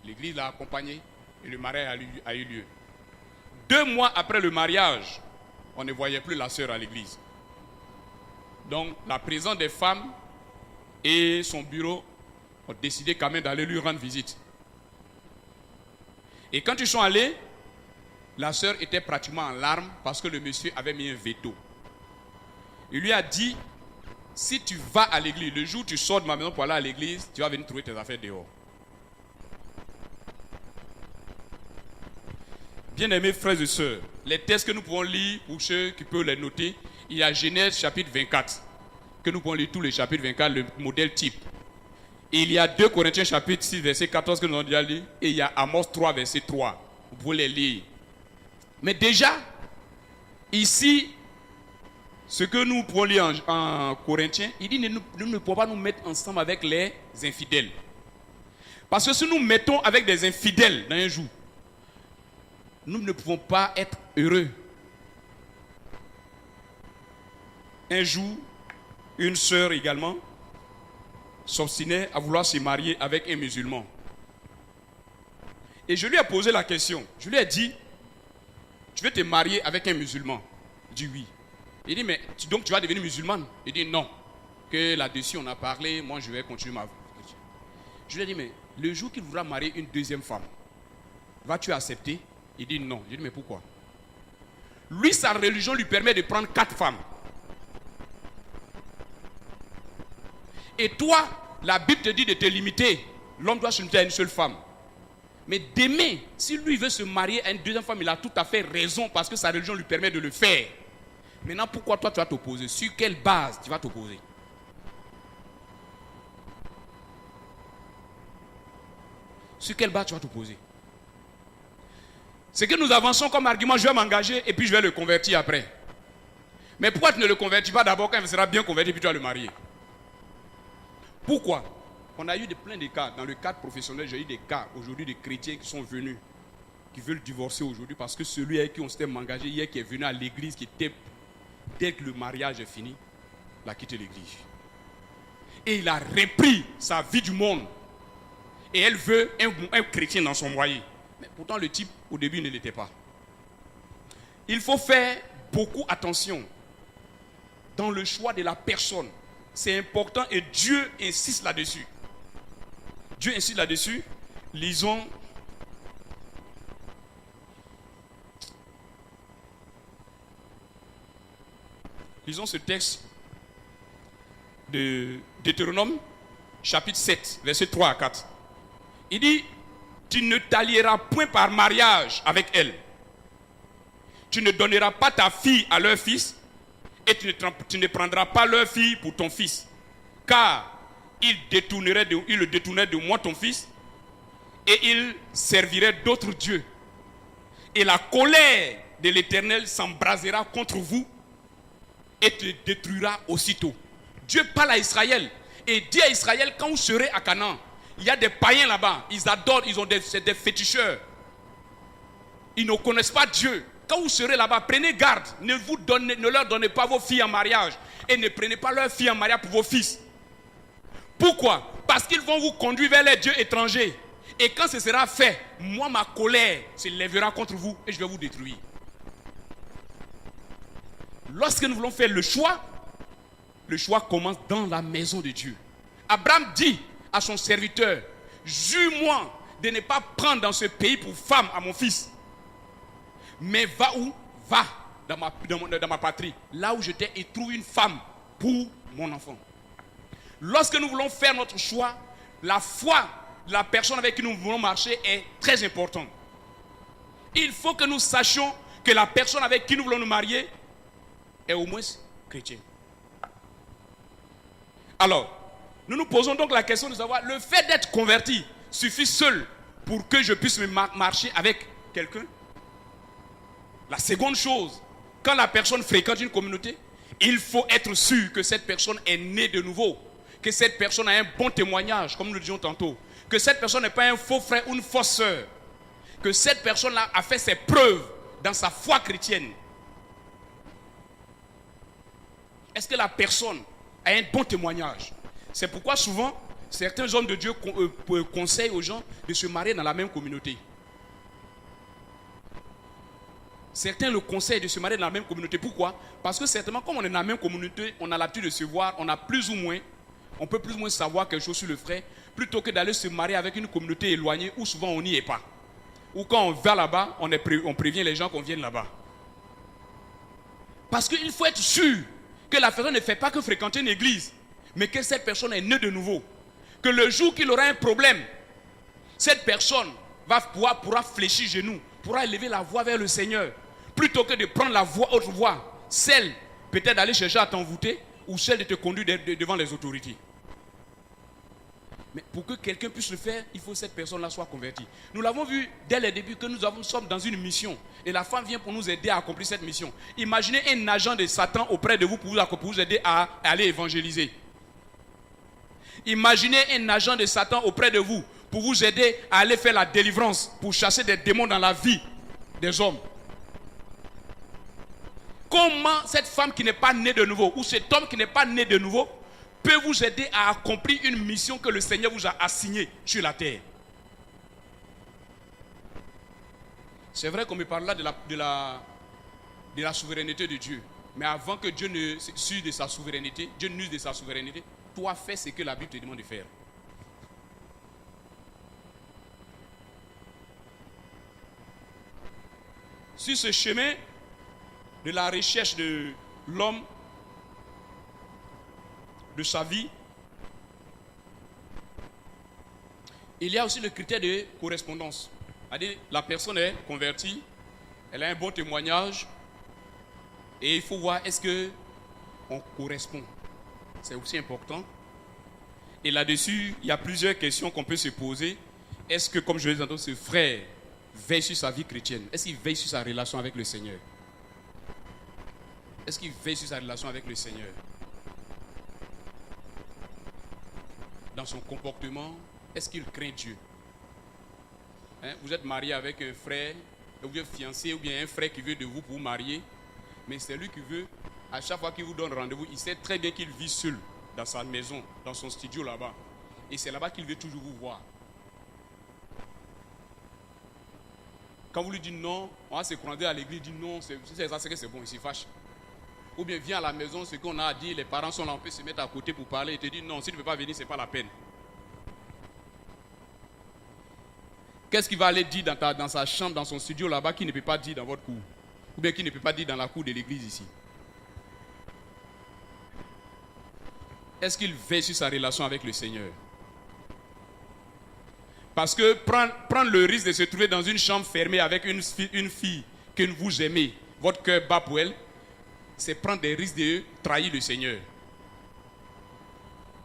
L'église l'a accompagnée et le mariage a eu lieu. 2 mois après le mariage, on ne voyait plus la sœur à l'église. Donc la présence des femmes et son bureau ont décidé quand même d'aller lui rendre visite. Et quand ils sont allés, la sœur était pratiquement en larmes parce que le monsieur avait mis un veto. Il lui a dit, si tu vas à l'église, le jour où tu sors de ma maison pour aller à l'église, tu vas venir trouver tes affaires dehors. Bien-aimés frères et sœurs, les textes que nous pouvons lire, pour ceux qui peuvent les noter, il y a Genèse chapitre 24, que nous pouvons lire tous les chapitres 24, le modèle type. Et il y a 2 Corinthiens chapitre 6, verset 14 que nous avons déjà lu, et il y a Amos 3, verset 3. Vous pouvez les lire. Mais déjà, ici, ce que nous pouvons lire en Corinthiens, il dit nous ne pouvons pas nous mettre ensemble avec les infidèles. Parce que si nous mettons avec des infidèles dans un jour, nous ne pouvons pas être heureux. Un jour, une sœur également s'obstinait à vouloir se marier avec un musulman. Et je lui ai posé la question. Je lui ai dit, tu veux te marier avec un musulman? Il dit oui. Il dit, mais donc tu vas devenir musulmane? Il dit non. Que là-dessus on a parlé, moi je vais continuer ma vie. Je lui ai dit, mais le jour qu'il voudra marier une deuxième femme, vas-tu accepter? Il dit non. Je lui ai dit, mais pourquoi? Lui, sa religion lui permet de prendre 4 femmes. Et toi, la Bible te dit de te limiter. L'homme doit se limiter à une seule femme. Mais d'aimer, si lui veut se marier à une deuxième femme, il a tout à fait raison parce que sa religion lui permet de le faire. Maintenant, pourquoi toi tu vas t'opposer? Sur quelle base tu vas t'opposer? Sur quelle base tu vas t'opposer? C'est que nous avançons comme argument, je vais m'engager et puis je vais le convertir après. Mais pourquoi tu ne le convertis pas d'abord quand il sera bien converti puis tu vas le marier? Pourquoi? On a eu plein de cas. Dans le cadre professionnel, j'ai eu des cas aujourd'hui de chrétiens qui sont venus, qui veulent divorcer aujourd'hui parce que celui avec qui on s'était engagé hier, qui est venu à l'église, qui était, dès que le mariage est fini, il a quitté l'église. Et il a repris sa vie du monde. Et elle veut un chrétien dans son foyer. Mais pourtant, le type, au début, il ne l'était pas. Il faut faire beaucoup attention dans le choix de la personne. C'est important et Dieu insiste là-dessus. Dieu insiste là-dessus. Lisons ce texte de Deutéronome, chapitre 7, versets 3 à 4. Il dit, tu ne t'allieras point par mariage avec elle. Tu ne donneras pas ta fille à leur fils et tu ne prendras pas leur fille pour ton fils. Car il le détournerait de moi ton fils et il servirait d'autres dieux. Et la colère de l'Éternel s'embrasera contre vous et te détruira aussitôt. Dieu parle à Israël et dit à Israël, quand vous serez à Canaan, il y a des païens là-bas, ils adorent, c'est des féticheurs. Ils ne connaissent pas Dieu. Quand vous serez là-bas, prenez garde, ne leur donnez pas vos filles en mariage et ne prenez pas leurs filles en mariage pour vos fils. Pourquoi? Parce qu'ils vont vous conduire vers les dieux étrangers. Et quand ce sera fait, moi, ma colère se lèvera contre vous et je vais vous détruire. Lorsque nous voulons faire le choix commence dans la maison de Dieu. Abraham dit à son serviteur, jure-moi de ne pas prendre dans ce pays pour femme à mon fils. Mais va où? Va dans ma patrie, là où je t'ai et trouve une femme pour mon enfant. Lorsque nous voulons faire notre choix, la foi de la personne avec qui nous voulons marcher est très importante. Il faut que nous sachions que la personne avec qui nous voulons nous marier est au moins chrétienne. Alors, nous nous posons donc la question de savoir, le fait d'être converti suffit seul pour que je puisse marcher avec quelqu'un? La seconde chose, quand la personne fréquente une communauté, il faut être sûr que cette personne est née de nouveau, que cette personne a un bon témoignage, comme nous le disions tantôt, que cette personne n'est pas un faux frère ou une fausse sœur, que cette personne-là a fait ses preuves dans sa foi chrétienne. Est-ce que la personne a un bon témoignage? C'est pourquoi souvent, certains hommes de Dieu conseillent aux gens de se marier dans la même communauté. Certains le conseillent de se marier dans la même communauté. Pourquoi? Parce que certainement, comme on est dans la même communauté, on a l'habitude de se voir, on peut plus ou moins savoir quelque chose sur le frère, plutôt que d'aller se marier avec une communauté éloignée où souvent on n'y est pas. Ou quand on va là-bas, on prévient les gens qu'on vienne là-bas. Parce qu'il faut être sûr que la personne ne fait pas que fréquenter une église, mais que cette personne est née de nouveau. Que le jour qu'il aura un problème, cette personne pourra fléchir genoux pourra élever la voix vers le Seigneur, plutôt que de prendre la voix, autre voix, celle peut-être d'aller chercher à t'envoûter, ou celle de te conduire devant les autorités. Mais pour que quelqu'un puisse le faire, il faut que cette personne-là soit convertie. Nous l'avons vu dès le début que nous sommes dans une mission. Et la femme vient pour nous aider à accomplir cette mission. Imaginez un agent de Satan auprès de vous pour vous aider à aller évangéliser. Imaginez un agent de Satan auprès de vous pour vous aider à aller faire la délivrance, pour chasser des démons dans la vie des hommes. Comment cette femme qui n'est pas née de nouveau, ou cet homme qui n'est pas né de nouveau, peut vous aider à accomplir une mission que le Seigneur vous a assignée sur la terre? C'est vrai qu'on me parle là de la souveraineté de Dieu. Mais avant que Dieu ne s'use de sa souveraineté, Dieu n'use de sa souveraineté, toi fais ce que la Bible te demande de faire. Sur ce chemin de la recherche de l'homme, de sa vie, il y a aussi le critère de correspondance. C'est-à-dire, la personne est convertie, elle a un bon témoignage, et il faut voir est-ce qu'on correspond. C'est aussi important. Et là-dessus, il y a plusieurs questions qu'on peut se poser. Est-ce que, comme je l'ai dit tantôt, ce frère veille sur sa vie chrétienne? Est-ce qu'il veille sur sa relation avec le Seigneur? Est-ce qu'il veille sur sa relation avec le Seigneur? Dans son comportement, est-ce qu'il craint Dieu? Vous êtes marié avec un frère, ou bien fiancé, ou bien un frère qui veut de vous pour vous marier, mais c'est lui qui veut, à chaque fois qu'il vous donne rendez-vous, il sait très bien qu'il vit seul dans sa maison, dans son studio là-bas. Et c'est là-bas qu'il veut toujours vous voir. Quand vous lui dites non, on va se croiser à l'église, il dit non, c'est ça, c'est que c'est bon, il s'y fâche. Ou bien viens à la maison, ce qu'on a à dire, les parents sont là, on peut se mettre à côté pour parler et te dire non, si tu ne veux pas venir, ce n'est pas la peine. Qu'est-ce qu'il va aller dire dans sa chambre, dans son studio là-bas, qu'il ne peut pas dire dans votre cour? Ou bien qu'il ne peut pas dire dans la cour de l'église ici? Est-ce qu'il veille sur sa relation avec le Seigneur? Parce que prendre le risque de se trouver dans une chambre fermée avec une fille que vous aimez, votre cœur bat pour elle, c'est prendre des risques de trahir le Seigneur.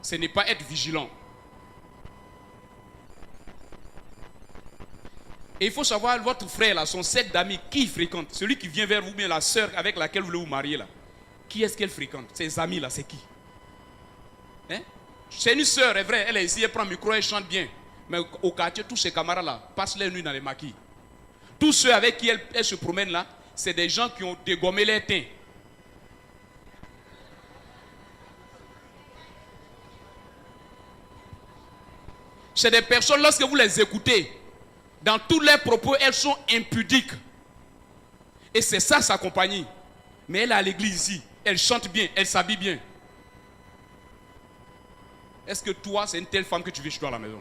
Ce n'est pas être vigilant. Et il faut savoir, votre frère, là, son cercle d'amis, qui il fréquente? Celui qui vient vers vous, bien la sœur avec laquelle vous voulez vous marier, là. Qui est-ce qu'elle fréquente? Ses amis, là, c'est qui? C'est une sœur, est vrai, elle est ici, elle prend le micro, elle chante bien. Mais au quartier, tous ses camarades, là, passent les nuits dans les maquis. Tous ceux avec qui elle se promène, là, c'est des gens qui ont dégommé les teints. C'est des personnes, lorsque vous les écoutez, dans tous leurs propos, elles sont impudiques. Et c'est ça sa compagnie. Mais elle est à l'église ici. Elle chante bien, elle s'habille bien. Est-ce que toi, c'est une telle femme que tu veux chez toi à la maison?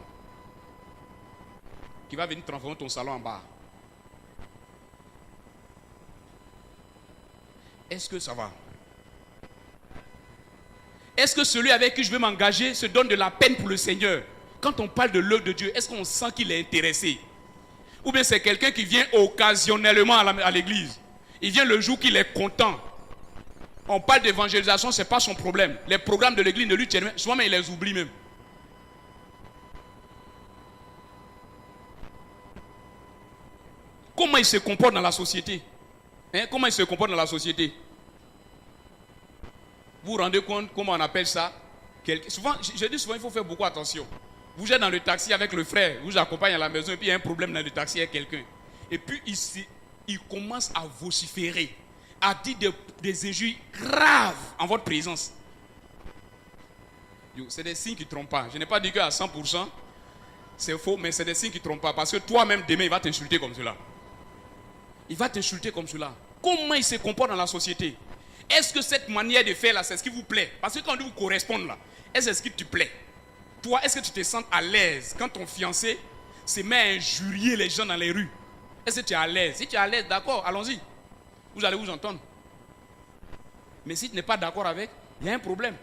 Qui va venir transformer ton salon en bar? Est-ce que ça va? Est-ce que celui avec qui je veux m'engager se donne de la peine pour le Seigneur? Quand on parle de l'œuvre de Dieu, est-ce qu'on sent qu'il est intéressé? Ou bien c'est quelqu'un qui vient occasionnellement à l'église. Il vient le jour qu'il est content. On parle d'évangélisation, ce n'est pas son problème. Les programmes de l'église ne lui tiennent même. Souvent, il les oublie même. Comment il se comporte dans la société? Comment il se comporte dans la société? Vous vous rendez compte comment on appelle ça? Souvent, je dis souvent, il faut faire beaucoup attention. Vous êtes dans le taxi avec le frère, vous accompagne à la maison, et puis il y a un problème dans le taxi avec quelqu'un. Et puis il commence à vociférer, à dire des injures graves en votre présence. C'est des signes qui ne trompent pas. Je n'ai pas dit qu'à 100%, c'est faux, mais c'est des signes qui ne trompent pas. Parce que toi-même, demain, il va t'insulter comme cela. Il va t'insulter comme cela. Comment il se comporte dans la société? Est-ce que cette manière de faire là, c'est ce qui vous plaît? Parce que quand on dit vous correspondre là, est-ce que c'est ce qui te plaît? Toi, est-ce que tu te sens à l'aise quand ton fiancé se met à injurier les gens dans les rues? Est-ce que tu es à l'aise? Si tu es à l'aise, d'accord, allons-y. Vous allez vous entendre. Mais si tu n'es pas d'accord avec, il y a un problème.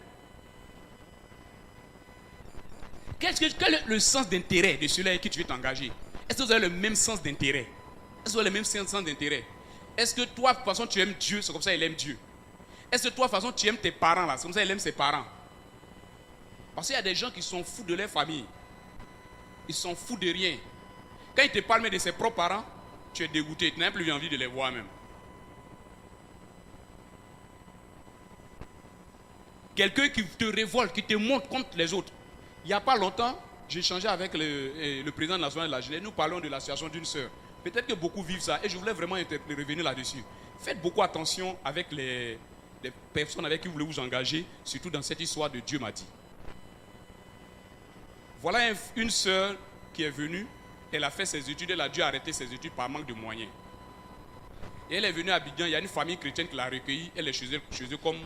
Quel est le sens d'intérêt de celui avec qui tu veux t'engager? Est-ce que vous avez le même sens d'intérêt? Elles ont les mêmes sens d'intérêt. Est-ce que toi, de toute façon, tu aimes Dieu, c'est comme ça qu'il aime Dieu. Est-ce que toi, de toute façon, tu aimes tes parents, là, c'est comme ça qu'il aime ses parents. Parce qu'il y a des gens qui sont fous de leur famille. Ils sont fous de rien. Quand ils te parlent même de ses propres parents, tu es dégoûté, tu n'as plus envie de les voir même. Quelqu'un qui te révolte, qui te monte contre les autres. Il n'y a pas longtemps, j'ai échangé avec le président national de la jeunesse. Nous parlons de la situation d'une sœur. Peut-être que beaucoup vivent ça et je voulais vraiment revenir là-dessus. Faites beaucoup attention avec les personnes avec qui vous voulez vous engager, surtout dans cette histoire de Dieu m'a dit. Voilà une sœur qui est venue, elle a fait ses études, elle a dû arrêter ses études par manque de moyens. Et elle est venue à Abidjan, il y a une famille chrétienne qui l'a recueillie, elle est chez eux comme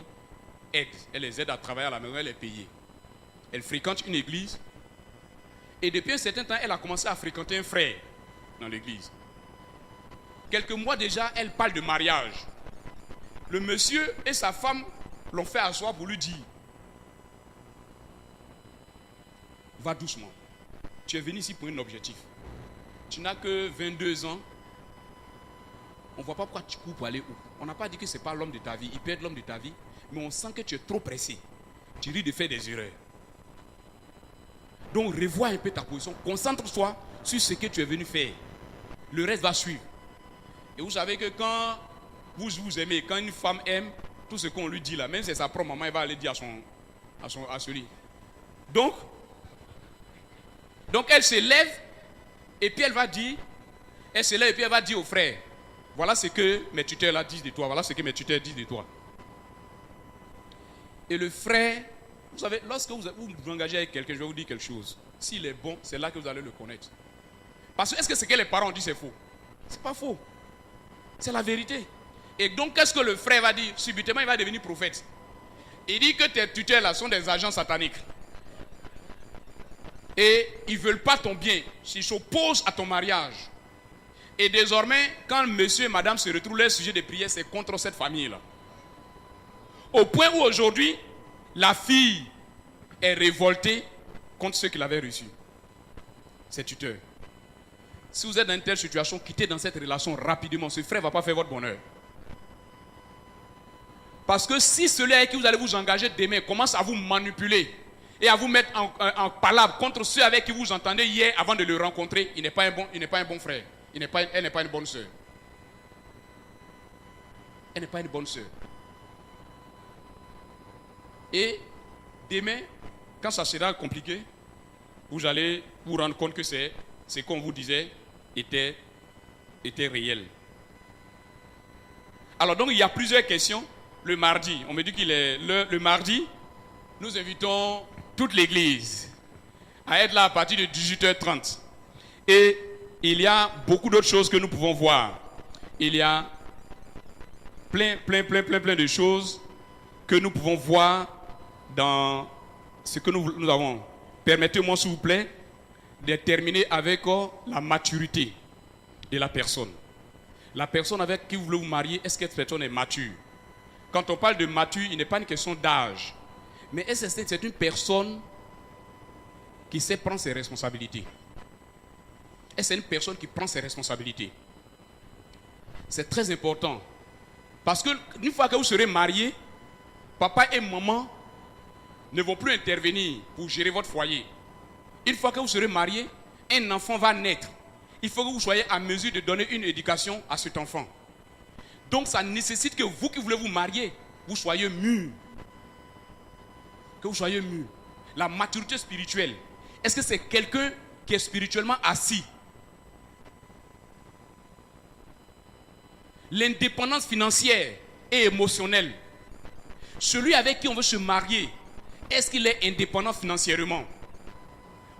aide. Elle les aide à travailler à la maison, elle est payée. Elle fréquente une église. Et depuis un certain temps, elle a commencé à fréquenter un frère dans l'église. Quelques mois déjà, elle parle de mariage. Le monsieur et sa femme l'ont fait asseoir pour lui dire: va doucement. Tu es venu ici pour un objectif. Tu n'as que 22 ans. On ne voit pas pourquoi tu cours pour aller où. On n'a pas dit que ce n'est pas l'homme de ta vie. Il peut être l'homme de ta vie. Mais on sent que tu es trop pressé. Tu risques de faire des erreurs. Donc revois un peu ta position. Concentre-toi sur ce que tu es venu faire. Le reste va suivre. Et vous savez que quand vous aimez, quand une femme aime, tout ce qu'on lui dit là, même si c'est sa propre maman, elle va aller dire à celui. Donc elle se lève et puis elle va dire, au frère: voilà ce que mes tuteurs là disent de toi, voilà ce que mes tuteurs disent de toi. Et le frère, vous savez, lorsque vous vous engagez avec quelqu'un, je vais vous dire quelque chose. S'il est bon, c'est là que vous allez le connaître. Parce que est-ce que ce que les parents disent c'est faux? C'est pas faux. C'est la vérité. Et donc, qu'est-ce que le frère va dire? Subitement, il va devenir prophète. Il dit que tes tuteurs là sont des agents sataniques. Et ils ne veulent pas ton bien. Ils s'opposent à ton mariage. Et désormais, quand monsieur et madame se retrouvent, leur sujet de prière, c'est contre cette famille-là. Au point où aujourd'hui, la fille est révoltée contre ceux qui l'avaient reçu. Ses tuteurs. Si vous êtes dans une telle situation, quittez dans cette relation rapidement. Ce frère ne va pas faire votre bonheur. Parce que si celui avec qui vous allez vous engager demain commence à vous manipuler et à vous mettre en palabre contre ceux avec qui vous entendez hier avant de le rencontrer, il n'est pas un bon frère. Elle n'est pas une bonne soeur. Elle n'est pas une bonne soeur. Et demain, quand ça sera compliqué, vous allez vous rendre compte que c'est ce qu'on vous disait était réel. Alors donc il y a plusieurs questions. Le mardi, on me dit qu'il est le mardi, nous invitons toute l'église à être là à partir de 18h30. Et il y a beaucoup d'autres choses que nous pouvons voir. Il y a plein de choses que nous pouvons voir dans ce que nous avons. Permettez-moi s'il vous plaît de terminer avec la maturité de la personne. La personne avec qui vous voulez vous marier, est-ce que cette personne est mature? Quand on parle de mature, il n'est pas une question d'âge. Mais est-ce que c'est une personne qui sait prendre ses responsabilités? Est-ce que c'est une personne qui prend ses responsabilités? C'est très important. Parce qu'une fois que vous serez mariés, papa et maman ne vont plus intervenir pour gérer votre foyer. Une fois que vous serez mariés, un enfant va naître. Il faut que vous soyez à mesure de donner une éducation à cet enfant. Donc ça nécessite que vous qui voulez vous marier, vous soyez mûrs. Que vous soyez mûrs. La maturité spirituelle. Est-ce que c'est quelqu'un qui est spirituellement assis? L'indépendance financière et émotionnelle. Celui avec qui on veut se marier, est-ce qu'il est indépendant financièrement?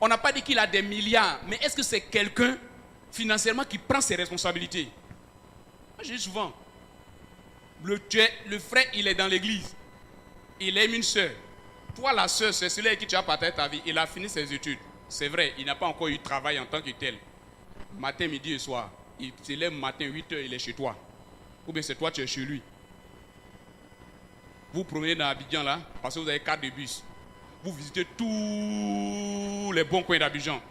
On n'a pas dit qu'il a des milliards, mais est-ce que c'est quelqu'un financièrement qui prend ses responsabilités? Moi, je dis souvent, le frère, il est dans l'église. Il aime une soeur. Toi, la soeur, c'est celui avec qui tu as partagé ta vie. Il a fini ses études. C'est vrai, il n'a pas encore eu de travail en tant que tel. Matin, midi et soir. Il se lève matin, 8h, il est chez toi. Ou bien c'est toi, tu es chez lui. Vous promenez dans Abidjan là, parce que vous avez 4 de bus. Vous visitez tous les bons coins d'Abidjan.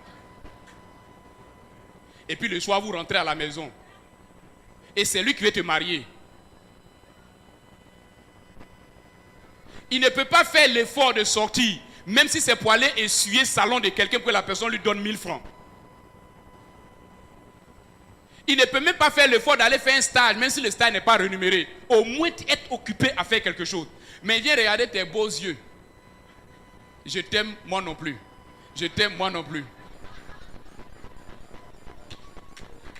Et puis le soir, vous rentrez à la maison. et c'est lui qui veut te marier. Il ne peut pas faire l'effort de sortir, même si c'est pour aller essuyer le salon de quelqu'un pour que la personne lui donne 1000 francs. Il ne peut même pas faire l'effort d'aller faire un stage, même si le stage n'est pas rémunéré. Au moins être occupé à faire quelque chose. Mais viens regarder tes beaux yeux. Je t'aime, moi non plus. Je t'aime, moi non plus.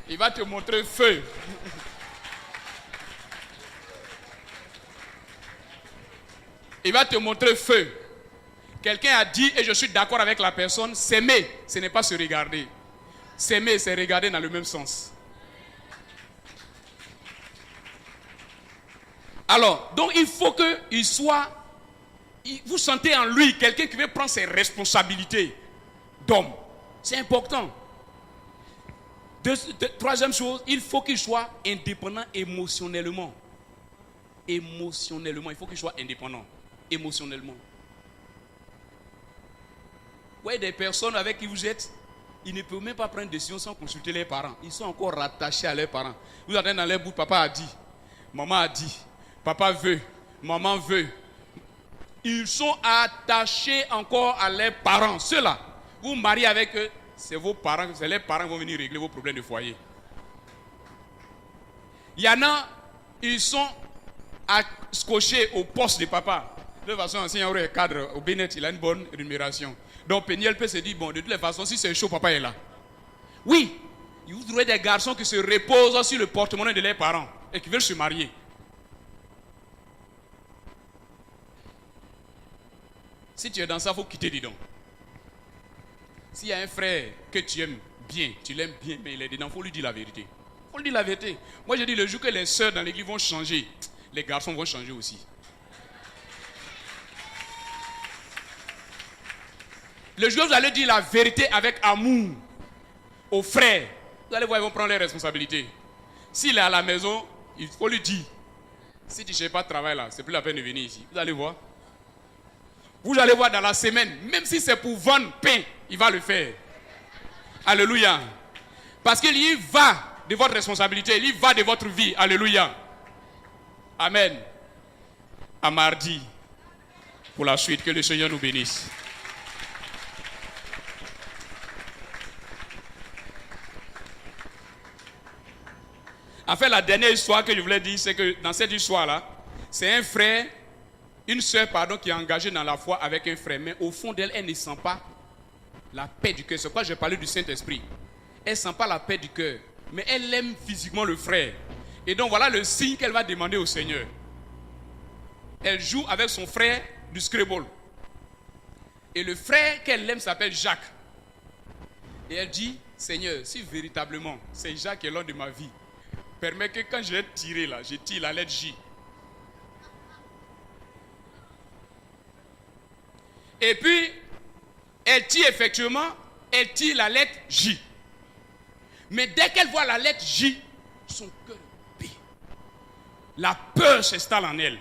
Il va te montrer feu. Il va te montrer feu. Quelqu'un a dit, et je suis d'accord avec la personne, s'aimer, ce n'est pas se regarder. S'aimer, c'est regarder dans le même sens. Alors, donc il faut qu'il soit, vous sentez en lui quelqu'un qui veut prendre ses responsabilités d'homme. C'est important. Troisième chose, il faut qu'il soit indépendant émotionnellement. Émotionnellement, il faut qu'il soit indépendant émotionnellement. Vous voyez des personnes avec qui vous êtes, ils ne peuvent même pas prendre des décisions sans consulter leurs parents. Ils sont encore rattachés à leurs parents. Vous entendez dans leur bouche, papa a dit, maman a dit, papa veut, maman veut. Ils sont attachés encore à leurs parents. Ceux-là, vous mariez avec eux, c'est vos parents, c'est les parents qui vont venir régler vos problèmes de foyer. Il y en a, ils sont accrochés au poste de papa. De toute façon, si il y a un cadre au Bénet, il a une bonne rémunération. Donc Péniel peut se dire, bon, de toutes les façons, si c'est chaud, papa est là. Oui, vous trouvez des garçons qui se reposent sur le porte-monnaie de leurs parents et qui veulent se marier. Si tu es dans ça, il faut quitter dedans. S'il y a un frère que tu aimes bien, tu l'aimes bien, mais il est dedans, il faut lui dire la vérité. Il faut lui dire la vérité. Moi, je dis, le jour que les sœurs dans l'église vont changer, les garçons vont changer aussi. Le jour où vous allez dire la vérité avec amour aux frères, vous allez voir, ils vont prendre les responsabilités. S'il est à la maison, il faut lui dire, si tu ne cherches pas de travail là, c'est plus la peine de venir ici. Vous allez voir. Vous allez voir dans la semaine, même si c'est pour vendre pain, il va le faire. Alléluia. Parce qu'il y va de votre responsabilité, il y va de votre vie. Alléluia. Amen. À mardi, pour la suite, que le Seigneur nous bénisse. En fait, la dernière histoire que je voulais dire, c'est que dans cette histoire-là, c'est un frère, une sœur, pardon, qui est engagée dans la foi avec un frère. Mais au fond d'elle, elle ne sent pas la paix du cœur. C'est pourquoi j'ai parlé du Saint-Esprit. Elle ne sent pas la paix du cœur. Mais elle aime physiquement le frère. Et donc voilà le signe qu'elle va demander au Seigneur. Elle joue avec son frère du Scrabble. Et le frère qu'elle aime s'appelle Jacques. Et elle dit, Seigneur, si véritablement c'est Jacques qui est l'homme de ma vie, permet que quand je vais tirer là, je tire la lettre J. Et puis, elle tire effectivement, elle tire la lettre J. Mais dès qu'elle voit la lettre J, son cœur bat. La peur s'installe en elle.